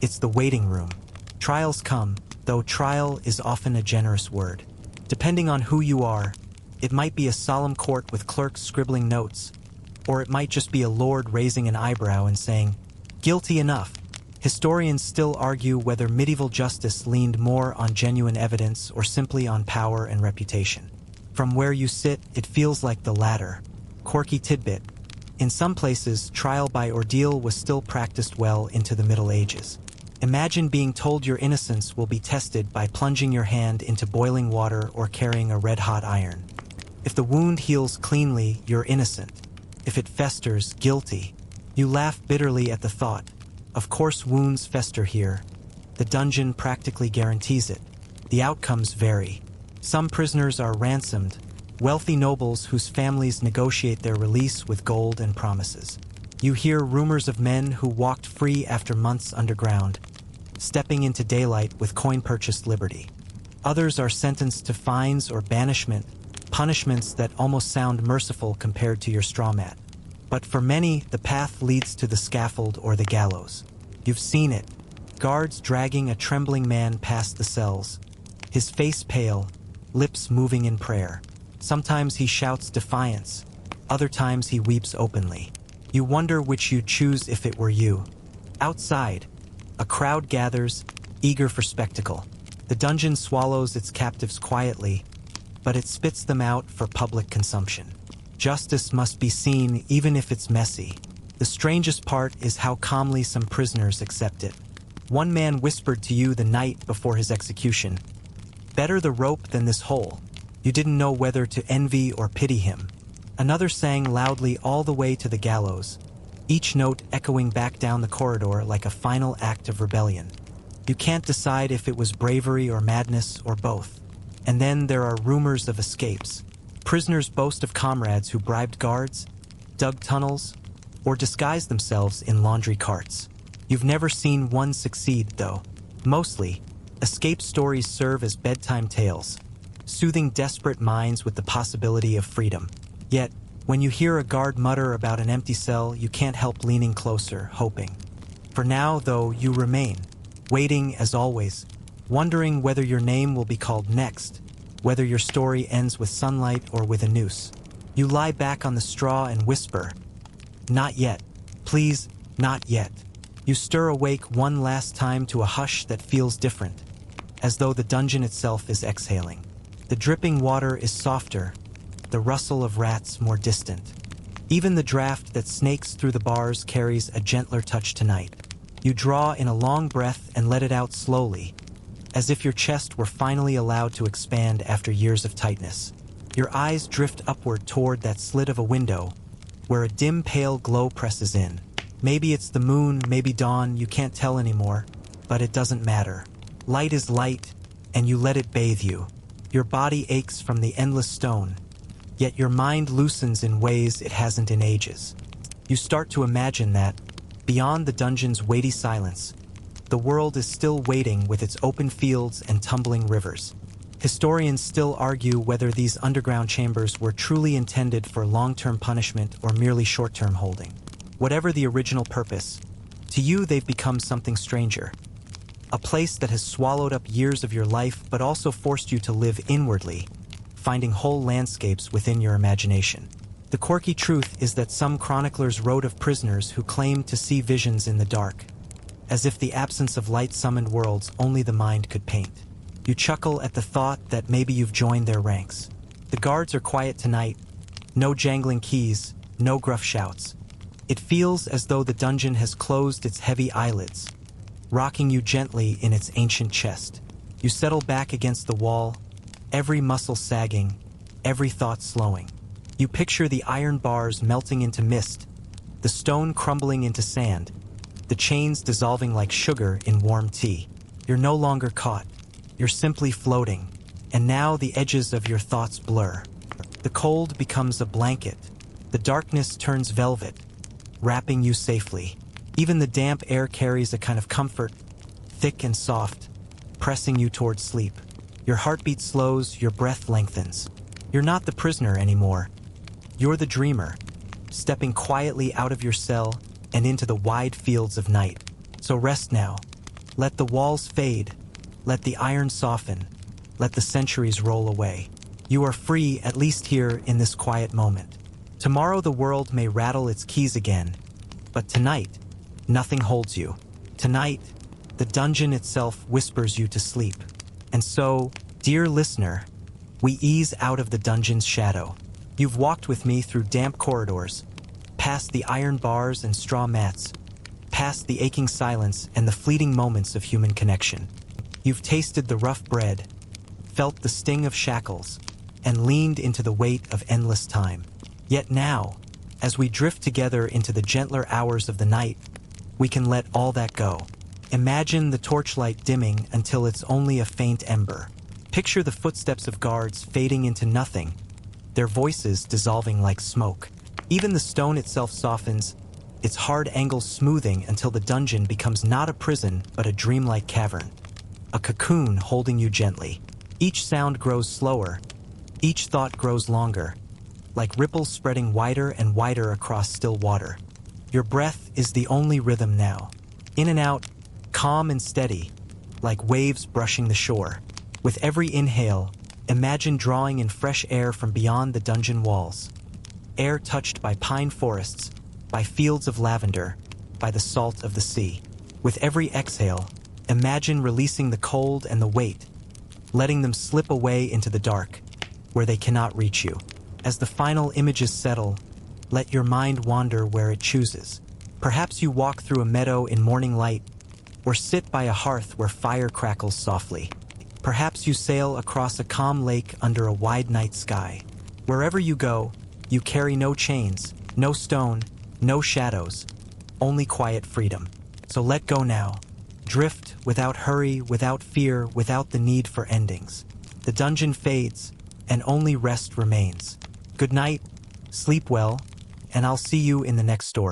It's the waiting room. Trials come, though trial is often a generous word. Depending on who you are, it might be a solemn court with clerks scribbling notes, or it might just be a lord raising an eyebrow and saying, guilty enough. Historians still argue whether medieval justice leaned more on genuine evidence or simply on power and reputation. From where you sit, it feels like the latter. Quirky tidbit. In some places, trial by ordeal was still practiced well into the Middle Ages. Imagine being told your innocence will be tested by plunging your hand into boiling water or carrying a red-hot iron. If the wound heals cleanly, you're innocent. If it festers, guilty. You laugh bitterly at the thought. Of course wounds fester here. The dungeon practically guarantees it. The outcomes vary. Some prisoners are ransomed, wealthy nobles whose families negotiate their release with gold and promises. You hear rumors of men who walked free after months underground, stepping into daylight with coin-purchased liberty. Others are sentenced to fines or banishment, punishments that almost sound merciful compared to your straw mat. But for many, the path leads to the scaffold or the gallows. You've seen it. Guards dragging a trembling man past the cells, his face pale, lips moving in prayer. Sometimes he shouts defiance, other times he weeps openly. You wonder which you'd choose if it were you. Outside, a crowd gathers, eager for spectacle. The dungeon swallows its captives quietly, but it spits them out for public consumption. Justice must be seen even if it's messy. The strangest part is how calmly some prisoners accept it. One man whispered to you the night before his execution, "Better the rope than this hole." You didn't know whether to envy or pity him. Another sang loudly all the way to the gallows, each note echoing back down the corridor like a final act of rebellion. You can't decide if it was bravery or madness or both. And then there are rumors of escapes. Prisoners boast of comrades who bribed guards, dug tunnels, or disguised themselves in laundry carts. You've never seen one succeed, though. Mostly, escape stories serve as bedtime tales, soothing desperate minds with the possibility of freedom. Yet, when you hear a guard mutter about an empty cell, you can't help leaning closer, hoping. For now, though, you remain, waiting as always, wondering whether your name will be called next, whether your story ends with sunlight or with a noose. You lie back on the straw and whisper, "Not yet. Please, not yet." You stir awake one last time to a hush that feels different, as though the dungeon itself is exhaling. The dripping water is softer, the rustle of rats more distant. Even the draft that snakes through the bars carries a gentler touch tonight. You draw in a long breath and let it out slowly, as if your chest were finally allowed to expand after years of tightness. Your eyes drift upward toward that slit of a window, where a dim pale glow presses in. Maybe it's the moon, maybe dawn, you can't tell anymore, but it doesn't matter. Light is light, and you let it bathe you. Your body aches from the endless stone, yet your mind loosens in ways it hasn't in ages. You start to imagine that, beyond the dungeon's weighty silence, the world is still waiting with its open fields and tumbling rivers. Historians still argue whether these underground chambers were truly intended for long-term punishment or merely short-term holding. Whatever the original purpose, to you they've become something stranger. A place that has swallowed up years of your life but also forced you to live inwardly, finding whole landscapes within your imagination. The quirky truth is that some chroniclers wrote of prisoners who claimed to see visions in the dark, as if the absence of light summoned worlds only the mind could paint. You chuckle at the thought that maybe you've joined their ranks. The guards are quiet tonight, no jangling keys, no gruff shouts. It feels as though the dungeon has closed its heavy eyelids, rocking you gently in its ancient chest. You settle back against the wall, every muscle sagging, every thought slowing. You picture the iron bars melting into mist, the stone crumbling into sand, the chains dissolving like sugar in warm tea. You're no longer caught. You're simply floating, and now the edges of your thoughts blur. The cold becomes a blanket. The darkness turns velvet, wrapping you safely. Even the damp air carries a kind of comfort, thick and soft, pressing you towards sleep. Your heartbeat slows, your breath lengthens. You're not the prisoner anymore. You're the dreamer, stepping quietly out of your cell and into the wide fields of night. So rest now. Let the walls fade. Let the iron soften. Let the centuries roll away. You are free, at least here in this quiet moment. Tomorrow the world may rattle its keys again, but tonight, nothing holds you. Tonight, the dungeon itself whispers you to sleep. And so, dear listener, we ease out of the dungeon's shadow. You've walked with me through damp corridors, past the iron bars and straw mats, past the aching silence and the fleeting moments of human connection. You've tasted the rough bread, felt the sting of shackles, and leaned into the weight of endless time. Yet now, as we drift together into the gentler hours of the night, we can let all that go. Imagine the torchlight dimming until it's only a faint ember. Picture the footsteps of guards fading into nothing, their voices dissolving like smoke. Even the stone itself softens, its hard angles smoothing until the dungeon becomes not a prison but a dreamlike cavern. A cocoon holding you gently. Each sound grows slower, each thought grows longer, like ripples spreading wider and wider across still water. Your breath is the only rhythm now. In and out, calm and steady, like waves brushing the shore. With every inhale, imagine drawing in fresh air from beyond the dungeon walls. Air touched by pine forests, by fields of lavender, by the salt of the sea. With every exhale, imagine releasing the cold and the weight, letting them slip away into the dark, where they cannot reach you. As the final images settle, let your mind wander where it chooses. Perhaps you walk through a meadow in morning light, or sit by a hearth where fire crackles softly. Perhaps you sail across a calm lake under a wide night sky. Wherever you go, you carry no chains, no stone, no shadows, only quiet freedom. So let go now. Drift without hurry, without fear, without the need for endings. The dungeon fades, and only rest remains. Good night, sleep well, and I'll see you in the next story.